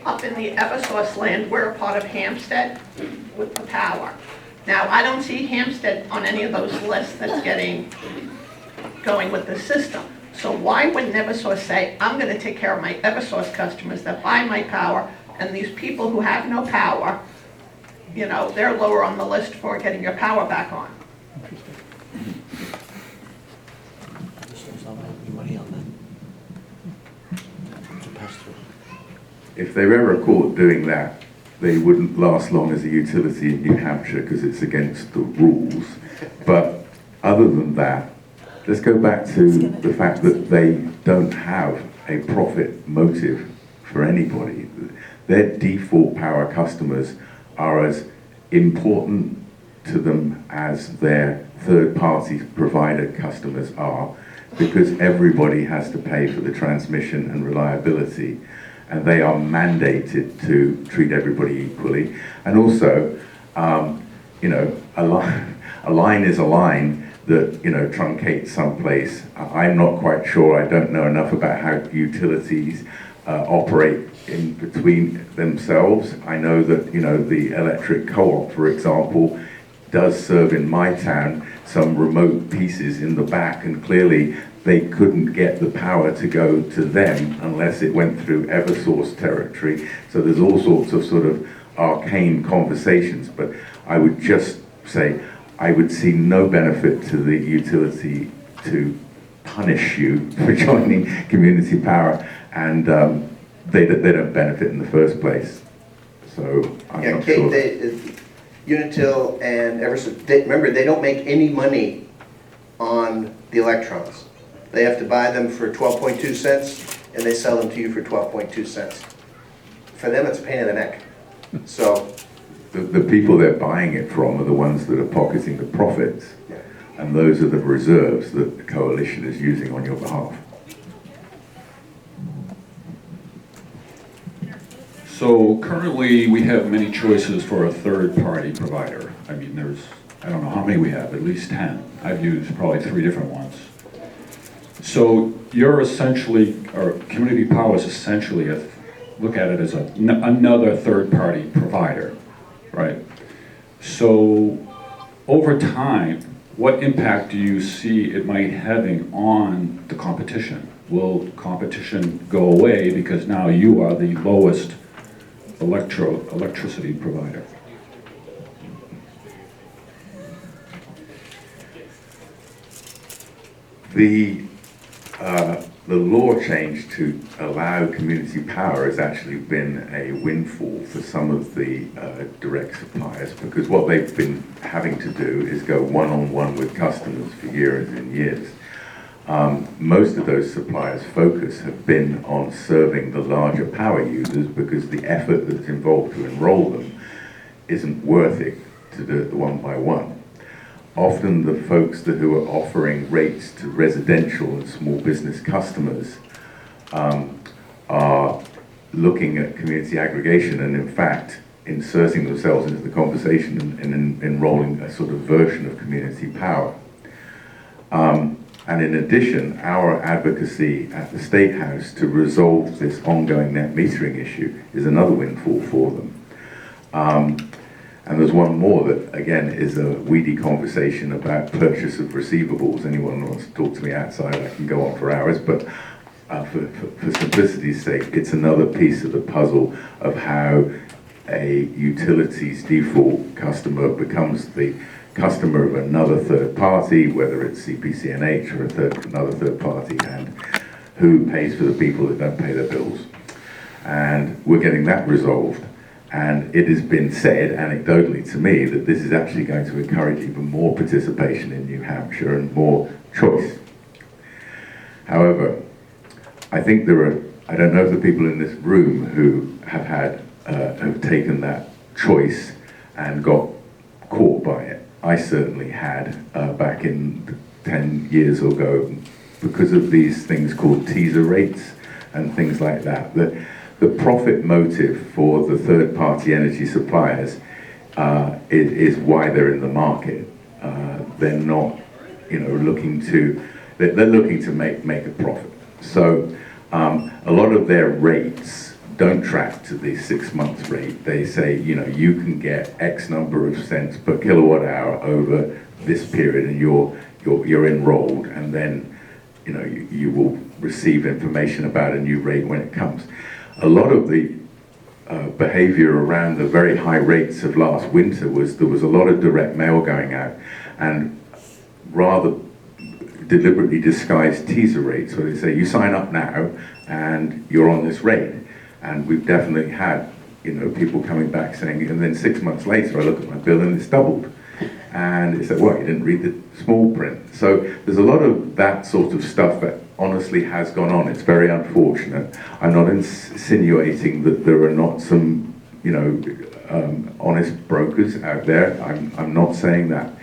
Up in the Eversource land, we're a part of Hampstead with the power. Now, I don't see Hampstead on any of those lists that's going with the system. So why wouldn't Eversource say, I'm going to take care of my Eversource customers that buy my power, and these people who have no power, you know, they're lower on the list for getting your power back on. There's not making money on that. It's a pass-through. If they were ever caught doing that, they wouldn't last long as a utility in New Hampshire because it's against the rules. But other than that, let's go back to the fact that they don't have a profit motive for anybody. Their default power customers are as important to them as their third-party provider customers are, because everybody has to pay for the transmission and reliability, and they are mandated to treat everybody equally. And also, you know, a line is a line that, you know, truncates someplace. I'm not quite sure, I don't know enough about how utilities operate in between themselves. I know that, you know, the electric co-op, for example, does serve in my town some remote pieces in the back, and clearly they couldn't get the power to go to them unless it went through Eversource territory. So there's all sorts of sort of arcane conversations, but I would just say I would see no benefit to the utility to punish you for joining community power, and they don't benefit in the first place. So I'm Yeah, not Kate, sure. Unitil and Eversource, remember, they don't make any money on the electrons. They have to buy them for 12.2 cents, and they sell them to you for 12.2 cents. For them, it's a pain in the neck. So, The people they're buying it from are the ones that are pocketing the profits, yeah. and those are the reserves that the coalition is using on your behalf. So currently, we have many choices for a third-party provider. I mean, I don't know how many we have, at least 10. I've used probably 3 different ones. So you're essentially, or Community Power is essentially, look at it as another third-party provider, right? So over time, what impact do you see it might having on the competition? Will competition go away because now you are the lowest electricity provider? The law change to allow community power has actually been a windfall for some of the direct suppliers, because what they've been having to do is go one-on-one with customers for years and years. Most of those suppliers' focus have been on serving the larger power users because the effort that's involved to enroll them isn't worth it to do it one by one. Often the folks who are offering rates to residential and small business customers are looking at community aggregation and in fact inserting themselves into the conversation and enrolling a sort of version of community power. And in addition, our advocacy at the State House to resolve this ongoing net metering issue is another windfall for them. And there's one more that, again, is a weedy conversation about purchase of receivables. Anyone who wants to talk to me outside, I can go on for hours, but for simplicity's sake, it's another piece of the puzzle of how a utilities default customer becomes the customer of another third party, whether it's CPCNH or another third party, and who pays for the people that don't pay their bills. And we're getting that resolved. And it has been said anecdotally to me that this is actually going to encourage even more participation in New Hampshire and more choice. However, I think there are, I don't know if the people in this room who have taken that choice and got caught by it. I certainly had back in 10 years ago because of these things called teaser rates and things like that. The profit motive for the third-party energy suppliers is why they're in the market. They're not, looking to, they're looking to make a profit. So a lot of their rates don't track to the 6-month rate. They say, you can get X number of cents per kilowatt hour over this period, and you're enrolled, and then you will receive information about a new rate when it comes. A lot of the behavior around the very high rates of last winter was there was a lot of direct mail going out, and rather deliberately disguised teaser rates where they say you sign up now and you're on this rate. And we've definitely had people coming back saying, and then 6 months later I look at my bill and it's doubled. And it's like, well, you didn't read the small print. So there's a lot of that sort of stuff that honestly has gone on. It's very unfortunate. I'm not insinuating that there are not some, honest brokers out there. I'm not saying that.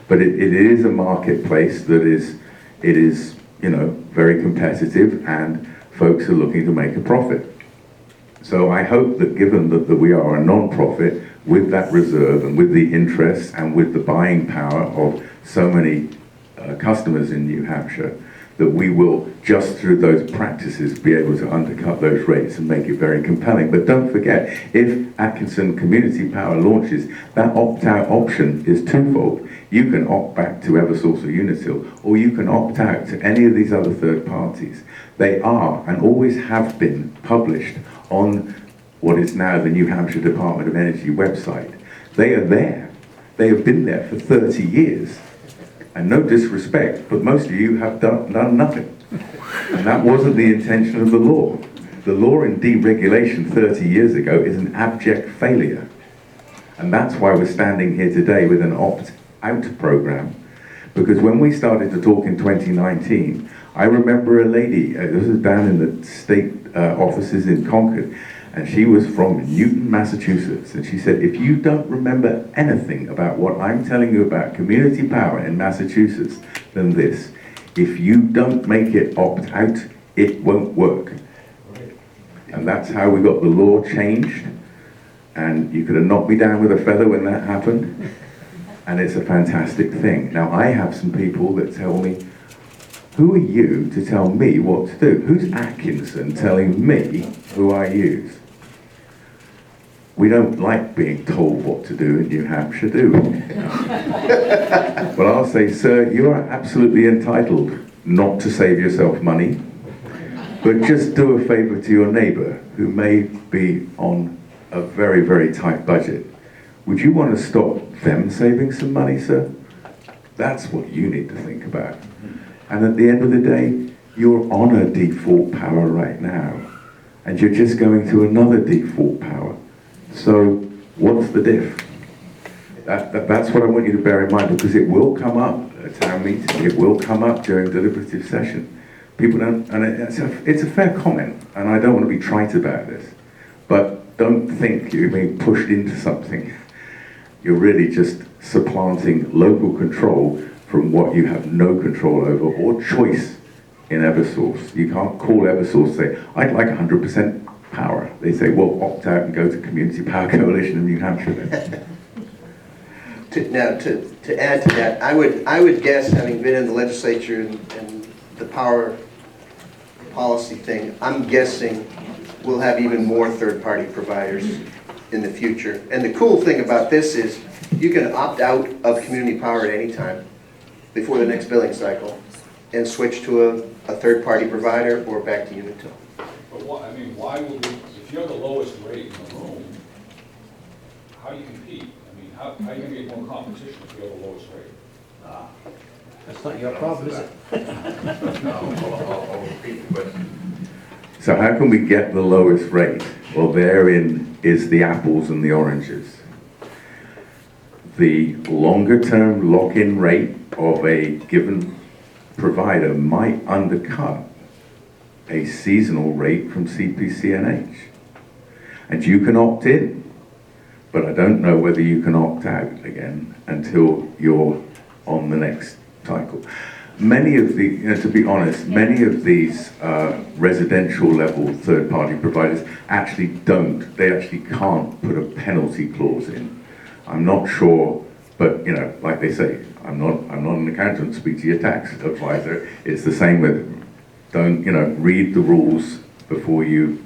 But it is a marketplace that is, very competitive, and folks are looking to make a profit. So I hope that given that we are a non-profit with that reserve and with the interest and with the buying power of so many customers in New Hampshire, that we will, just through those practices, be able to undercut those rates and make it very compelling. But don't forget, if Atkinson Community Power launches, that opt-out option is twofold. You can opt back to Eversource or Unitil, or you can opt out to any of these other third parties. They are, and always have been, published on what is now the New Hampshire Department of Energy website. They are there. They have been there for 30 years. And no disrespect, but most of you have done nothing. And that wasn't the intention of the law. The law in deregulation 30 years ago is an abject failure. And that's why we're standing here today with an opt-out program. Because when we started to talk in 2019, I remember a lady, this was down in the state offices in Concord, and she was from Newton, Massachusetts, and she said, if you don't remember anything about what I'm telling you about community power in Massachusetts, then this: if you don't make it opt out, it won't work. And that's how we got the law changed, and you could have knocked me down with a feather when that happened, and it's a fantastic thing. Now I have some people that tell me, who are you to tell me what to do? Who's Atkinson telling me who I use? We don't like being told what to do in New Hampshire, do we? Well, I'll say, sir, you are absolutely entitled not to save yourself money, but just do a favor to your neighbor who may be on a very, very tight budget. Would you want to stop them saving some money, sir? That's what you need to think about. And at the end of the day, you're on a default power right now, and you're just going to another default power. So what's the diff? That's what I want you to bear in mind, because it will come up at town meeting. It will come up during deliberative session. People don't, and it's a fair comment, and I don't want to be trite about this, but don't think you're being pushed into something. You're really just supplanting local control from what you have no control over or choice in Eversource. You can't call Eversource and say, I'd like 100% power. They say, well, opt out and go to Community Power Coalition in New Hampshire then. To add to that, I would guess, having been in the legislature and the power policy thing, I'm guessing we'll have even more third-party providers in the future. And the cool thing about this is you can opt out of community power at any time before the next billing cycle and switch to a third-party provider or back to Unitil. But why would we, if you're the lowest rate in the room, how do you compete? How are you going to get more competition if you're the lowest rate? That's not your problem, is it? I'll repeat the question. So how can we get the lowest rate? Well, therein is the apples and the oranges. The longer-term lock-in rate of a given provider might undercut a seasonal rate from CPCNH. And you can opt in, but I don't know whether you can opt out again until you're on the next cycle. many of the, to be honest, many of these residential level third-party providers actually don't. They actually can't put a penalty clause in. I'm not sure, but like they say, I'm not an accountant. Speak to your tax advisor. It's the same with, don't read the rules before you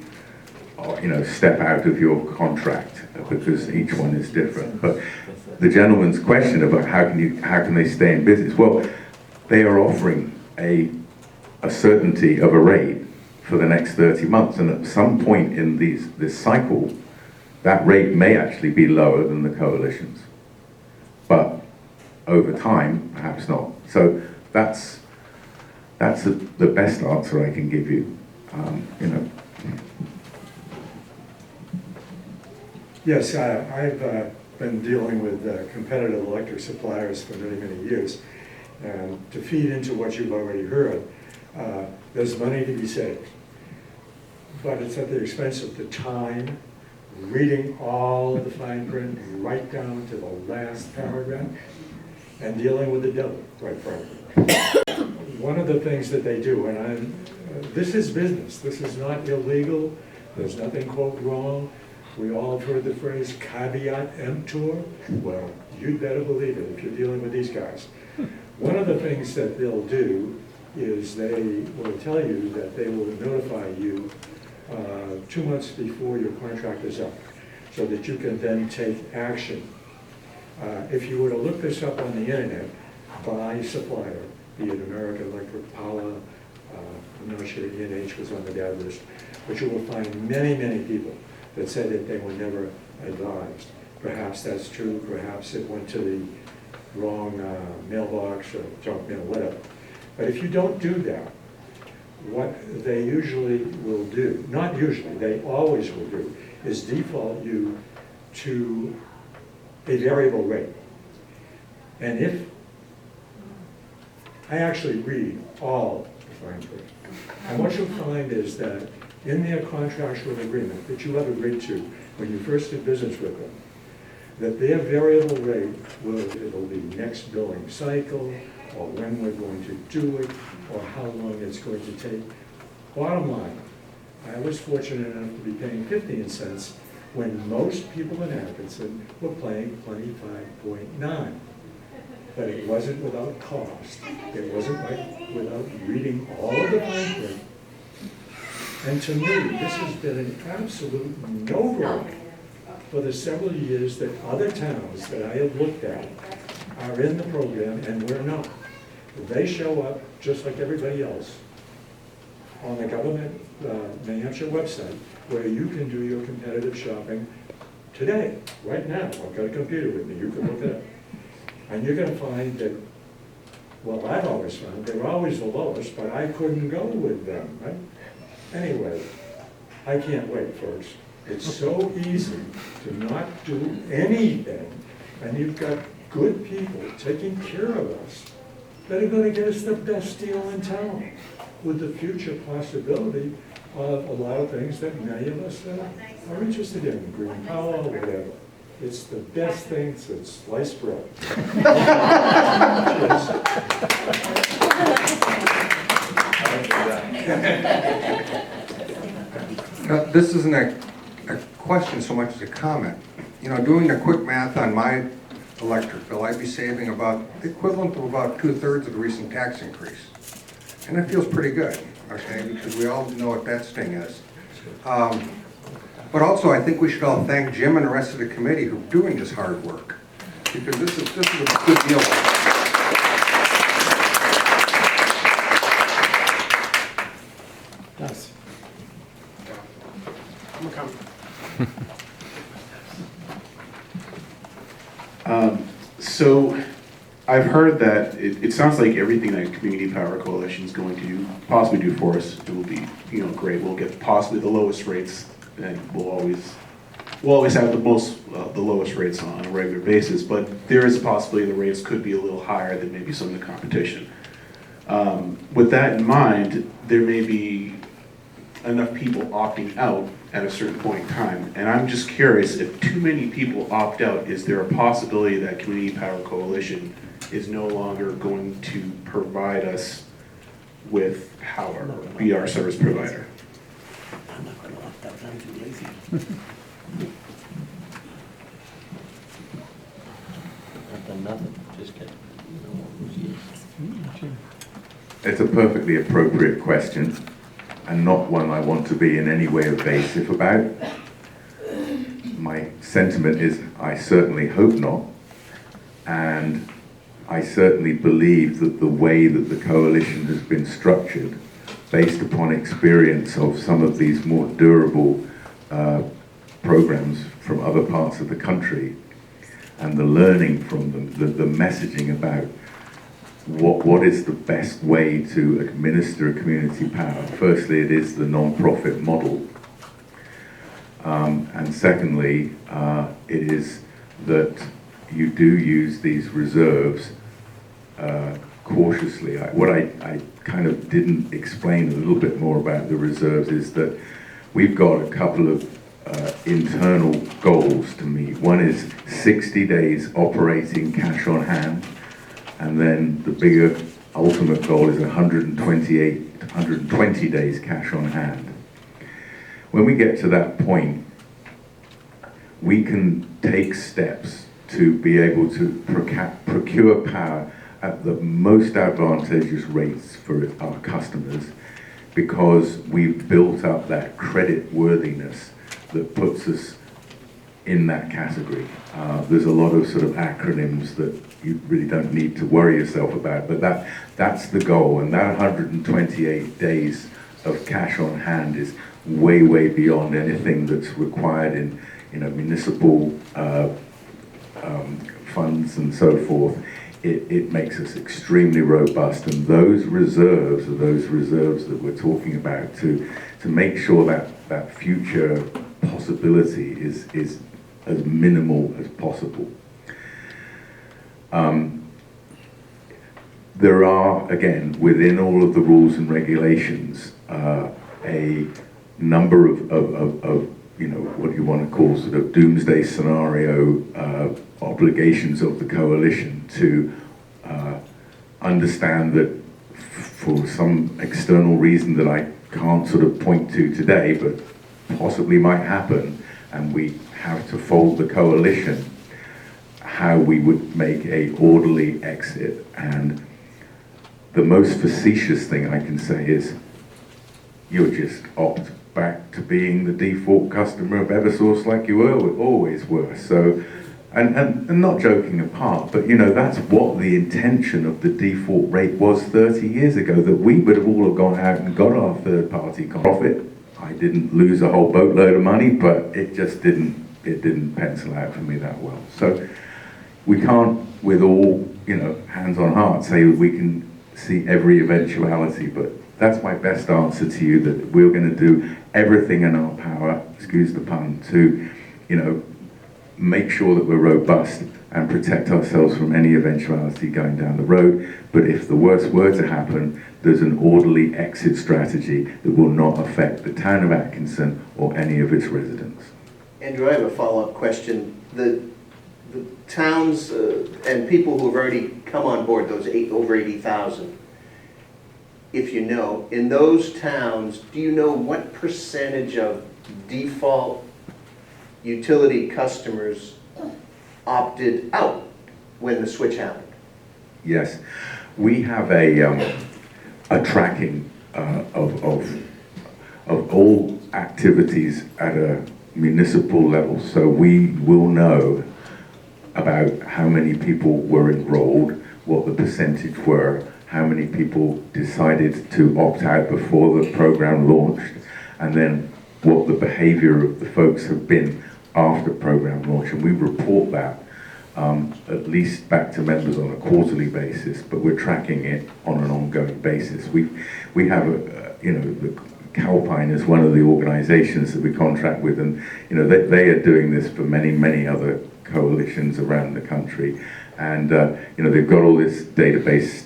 step out of your contract, because each one is different. But the gentleman's question about how can they stay in business? Well, they are offering a certainty of a rate for the next 30 months, and at some point in this cycle, that rate may actually be lower than the coalition's, but over time, perhaps not. So that's the best answer I can give you. Yes, I've been dealing with competitive electric suppliers for many, many years. And to feed into what you've already heard, there's money to be saved. But it's at the expense of the time, reading all of the fine print, right down to the last paragraph, and dealing with the devil, quite frankly. One of the things that they do, and this is business, this is not illegal, there's nothing, quote, wrong. We all have heard the phrase caveat emptor. Well, you'd better believe it if you're dealing with these guys. One of the things that they'll do is they will tell you that they will notify you 2 months before your contract is up, so that you can then take action. If you were to look this up on the internet, by supplier, be it American Electric Power, I'm not sure ENH was on the bad list, but you will find many, many people that said that they were never advised. Perhaps that's true, perhaps it went to the wrong mailbox or junk mail, whatever. But if you don't do that, what they usually will do, not usually, they always will do, is default you to a variable rate. And if, I actually read all the fine print, and what you'll find is that in their contractual agreement that you have agreed to when you first did business with them, that their variable rate it'll be next billing cycle, or when we're going to do it, or how long it's going to take. Bottom line, I was fortunate enough to be paying 15 cents when most people in Atkinson were paying 25.9. But it wasn't without cost. It wasn't without reading all of the fine print. And to me, this has been an absolute no-brainer for the several years that other towns that I have looked at are in the program and we're not. They show up just like everybody else on the government New Hampshire website, where you can do your competitive shopping today, right now. I've got a computer with me, you can look it up. And you're gonna find that, well, I've always found they're always the lowest, but I couldn't go with them, right? Anyway, I can't wait, folks. It's so easy to not do anything, and you've got good people taking care of us that are gonna get us the best deal in town, with the future possibility of a lot of things that many of us are interested in, green power, whatever. It's the best thing since sliced bread. This isn't a question so much as a comment. Doing the quick math on my electric bill, I'd be saving about the equivalent of about 2/3 of the recent tax increase. And it feels pretty good, okay, because we all know what that sting is. But also, I think we should all thank Jim and the rest of the committee who are doing this hard work, because this is a good deal. Yes. I'm coming. So I've heard that it sounds like everything that Community Power Coalition is going to possibly do for us, it will be great. We'll get possibly the lowest rates, and we'll always have the lowest rates on a regular basis. But there is a possibility the rates could be a little higher than maybe some of the competition. With that in mind, there may be enough people opting out at a certain point in time. And I'm just curious, if too many people opt out, is there a possibility that Community Power Coalition is no longer going to provide us with power, be our service provider. I'm not gonna opt out, I'm too lazy. I've done nothing, just get, It's a perfectly appropriate question, and not one I want to be in any way evasive about. My sentiment is I certainly hope not, and I certainly believe that the way that the coalition has been structured, based upon experience of some of these more durable programs from other parts of the country, and the learning from them, the messaging about what is the best way to administer a community power. Firstly, it is the non-profit model. And secondly, it is that you do use these reserves cautiously. What I kind of didn't explain a little bit more about the reserves is that we've got a couple of internal goals to meet. One is 60 days operating cash on hand, and then the bigger ultimate goal is 120 days cash on hand. When we get to that point, we can take steps to be able to procure power at the most advantageous rates for our customers, because we've built up that credit worthiness that puts us in that category. There's a lot of sort of acronyms that you really don't need to worry yourself about, but that's the goal, and that 128 days of cash on hand is way, way beyond anything that's required in municipal funds and so forth. It makes us extremely robust, and those reserves are those reserves that we're talking about to make sure that future possibility is as minimal as possible. There are, again, within all of the rules and regulations, a number of what you want to call sort of doomsday scenario obligations of the coalition to understand that for some external reason that I can't sort of point to today, but possibly might happen, and we have to fold the coalition, how we would make a orderly exit. And the most facetious thing I can say is you'll just opt back to being the default customer of Eversource like you always were. So, and not joking apart, but that's what the intention of the default rate was 30 years ago, that we would have all gone out and got our third-party profit. I didn't lose a whole boatload of money, but it just didn't pencil out for me that well. So we can't, with all hands on heart, say we can see every eventuality, but that's my best answer to you, that we're going to do everything in our power, excuse the pun, to make sure that we're robust and protect ourselves from any eventuality going down the road. But if the worst were to happen, there's an orderly exit strategy that will not affect the town of Atkinson or any of its residents. Andrew, I have a follow-up question. The towns and people who have already come on board, those over 80,000, if you know, in those towns, do you know what percentage of default utility customers opted out when the switch happened? Yes, we have a tracking of all activities at a municipal level, so we will know about how many people were enrolled, what the percentage were, how many people decided to opt out before the program launched, and then what the behavior of the folks have been after program launch. And we report that at least back to members on a quarterly basis, but we're tracking it on an ongoing basis. We have the Calpine is one of the organizations that we contract with, and they are doing this for many other coalitions around the country, and they've got all this database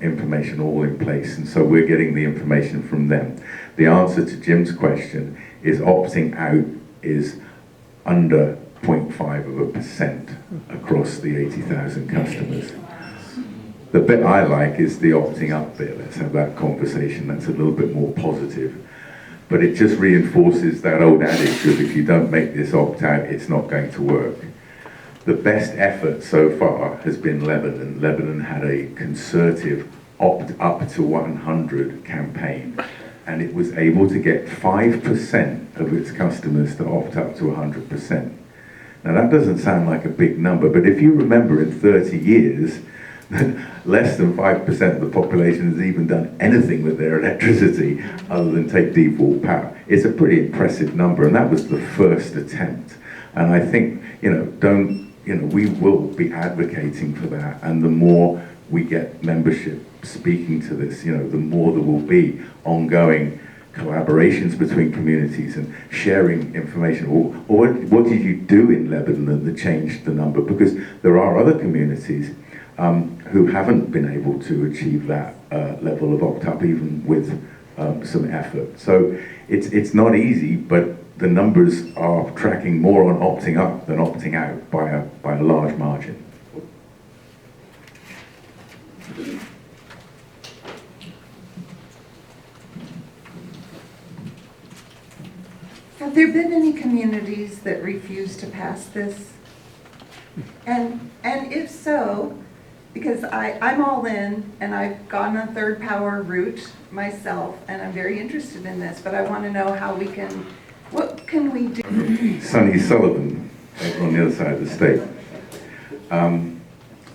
information all in place, and so we're getting the information from them. The answer to Jim's question is opting out is under 0.5% across the 80,000 customers. The bit I like is the opting up bit. Let's have that conversation. That's a little bit more positive. But it just reinforces that old adage of if you don't make this opt out, it's not going to work. The best effort so far has been Lebanon. Lebanon had a concerted opt up to 100 campaign, and it was able to get 5% of its customers to opt up to 100%. Now that doesn't sound like a big number, but if you remember in 30 years, less than 5% of the population has even done anything with their electricity other than take default power. It's a pretty impressive number, and that was the first attempt. And I think, we will be advocating for that, and the more we get membership speaking to this, the more there will be ongoing collaborations between communities and sharing information. Or what did you do in Lebanon that changed the number? Because there are other communities who haven't been able to achieve that level of opt-up, even with some effort. So it's not easy, but the numbers are tracking more on opting up than opting out by a large margin. Have there been any communities that refuse to pass this? And if so, because I'm all in, and I've gone a third power route myself, and I'm very interested in this, but I want to know what can we do? Sonny Sullivan, over on the other side of the state.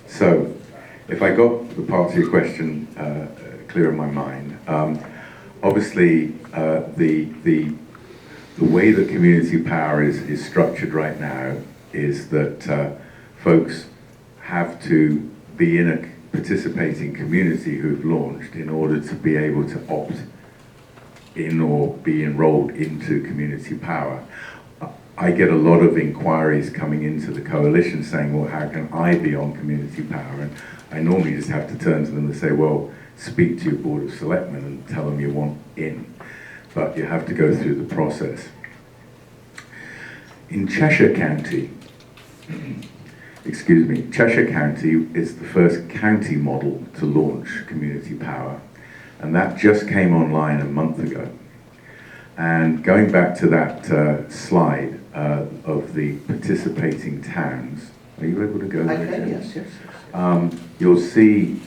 So, if I got the part of your question clear in my mind, obviously the way that community power is structured right now is that folks have to be in a participating community who've launched in order to be able to opt in or be enrolled into community power. I get a lot of inquiries coming into the coalition saying, well, how can I be on community power? And I normally just have to turn to them and say, well, speak to your Board of Selectmen and tell them you want in. But you have to go through the process. In Cheshire County, Cheshire County is the first county model to launch community power. And that just came online a month ago. And going back to that slide of the participating towns, are you able to go there? I can, yes. You'll see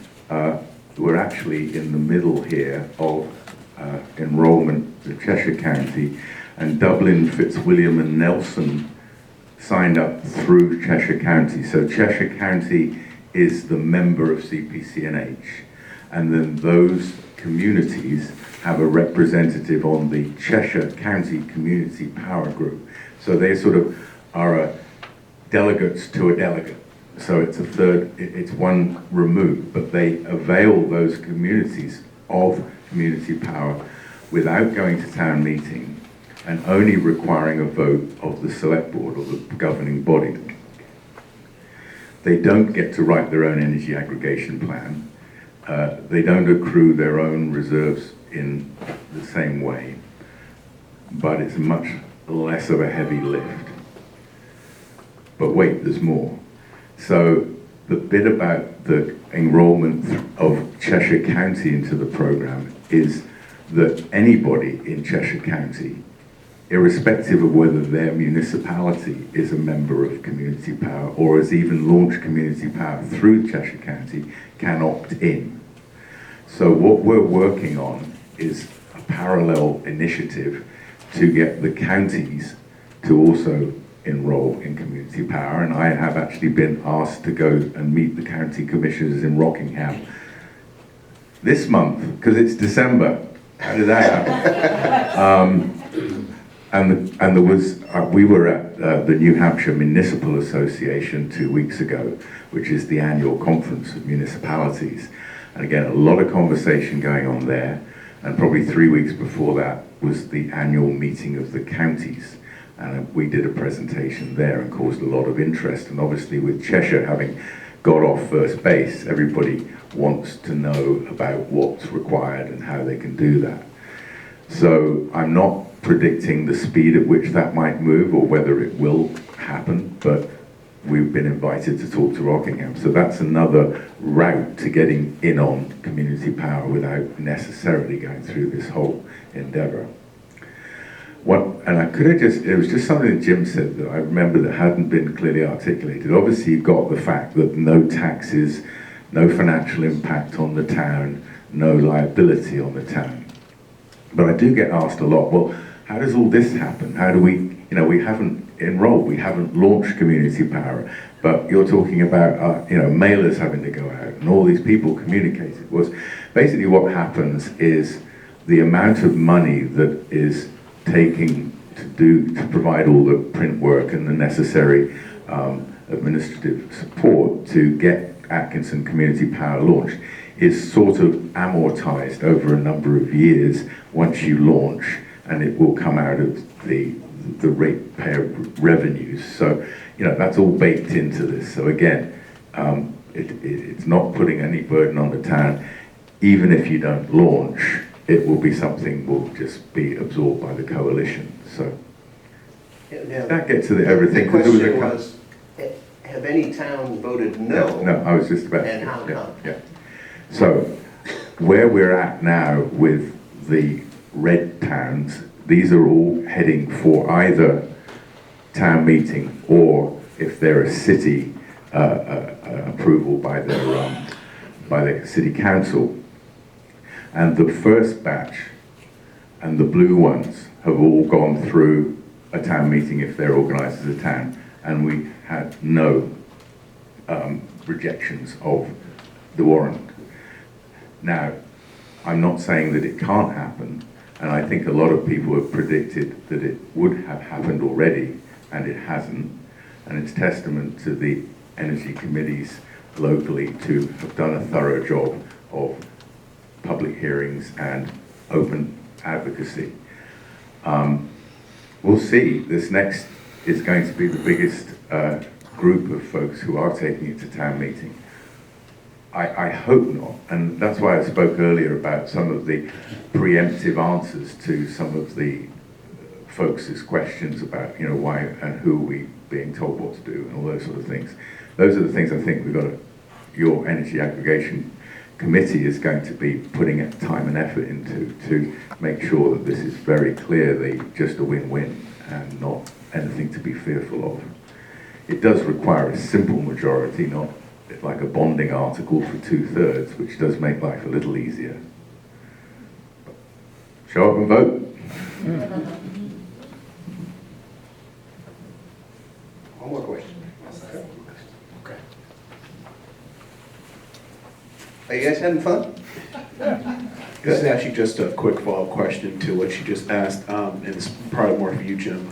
we're actually in the middle here of enrollment in Cheshire County, and Dublin, Fitzwilliam and Nelson signed up through Cheshire County. So Cheshire County is the member of CPCNH, and then those communities have a representative on the Cheshire County Community Power Group. So they sort of are delegates to a delegate. So it's one removed, but they avail those communities of community power without going to town meeting and only requiring a vote of the select board or the governing body. They don't get to write their own energy aggregation plan. They don't accrue their own reserves in the same way, but it's much less of a heavy lift. But wait, there's more. So the bit about the enrollment of Cheshire County into the program is that anybody in Cheshire County, irrespective of whether their municipality is a member of community power or has even launched community power through Cheshire County, can opt in. So what we're working on is a parallel initiative to get the counties to also enroll in community power, and I have actually been asked to go and meet the county commissioners in Rockingham this month, because it's December. How did that happen? And there was, we were at the New Hampshire Municipal Association 2 weeks ago, which is the annual conference of municipalities. And again, a lot of conversation going on there. And probably 3 weeks before that was the annual meeting of the counties. And we did a presentation there and caused a lot of interest. And obviously with Cheshire having got off first base, everybody wants to know about what's required and how they can do that. So I'm not predicting the speed at which that might move or whether it will happen, but we've been invited to talk to Rockingham. So that's another route to getting in on community power without necessarily going through this whole endeavour. And I could have it was just something that Jim said that I remember that hadn't been clearly articulated. Obviously you've got the fact that no taxes, no financial impact on the town, no liability on the town. But I do get asked a lot, well, how does all this happen? How do we, we haven't enrolled, we haven't launched community power, but you're talking about, mailers having to go out and all these people communicating. Basically what happens is the amount of money that is taking to provide all the print work and the necessary administrative support to get Atkinson Community Power launched is sort of amortized over a number of years once you launch, and it will come out of the ratepayer revenues. So, that's all baked into this. So again, it's not putting any burden on the town. Even if you don't launch, it will be something will just be absorbed by the coalition. So that gets to everything. The question was, have any town voted no? No, I was just about and how come? Yeah. So where we're at now with the red towns, these are all heading for either town meeting or, if they're a city, approval by their city council. And the first batch and the blue ones have all gone through a town meeting if they're organised as a town, and we had no rejections of the warrant. Now, I'm not saying that it can't happen, and I think a lot of people have predicted that it would have happened already, and it hasn't, and it's testament to the energy committees locally to have done a thorough job of public hearings and open advocacy. We'll see. This next is going to be the biggest group of folks who are taking it to town meeting. I hope not, and that's why I spoke earlier about some of the preemptive answers to some of the folks' questions about, why and who are we being told what to do and all those sort of things. Those are the things I think your energy aggregation committee is going to be putting time and effort into to make sure that this is very clearly just a win-win and not anything to be fearful of. It does require a simple majority, not like a bonding article for 2/3, which does make life a little easier. Show up and vote. One more question. Okay. Are you guys having fun? This is actually just a quick follow-up question to what you just asked, and it's probably more for you, Jim.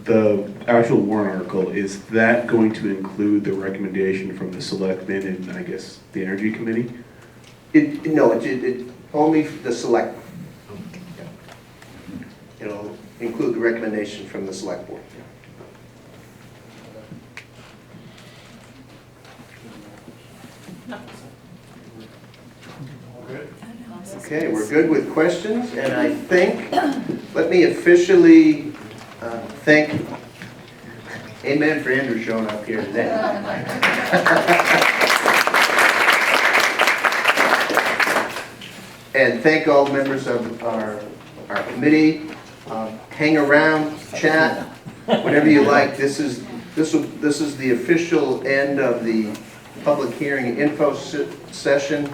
The actual warrant article, is that going to include the recommendation from the selectmen and, I guess, the Energy Committee? No, it only the select. It'll include the recommendation from the select board. Okay, we're good with questions, and I think, let me officially thank, amen for Andrew showing up here today. And thank all members of our committee. Hang around, chat, whatever you like. This is the official end of the public hearing info session.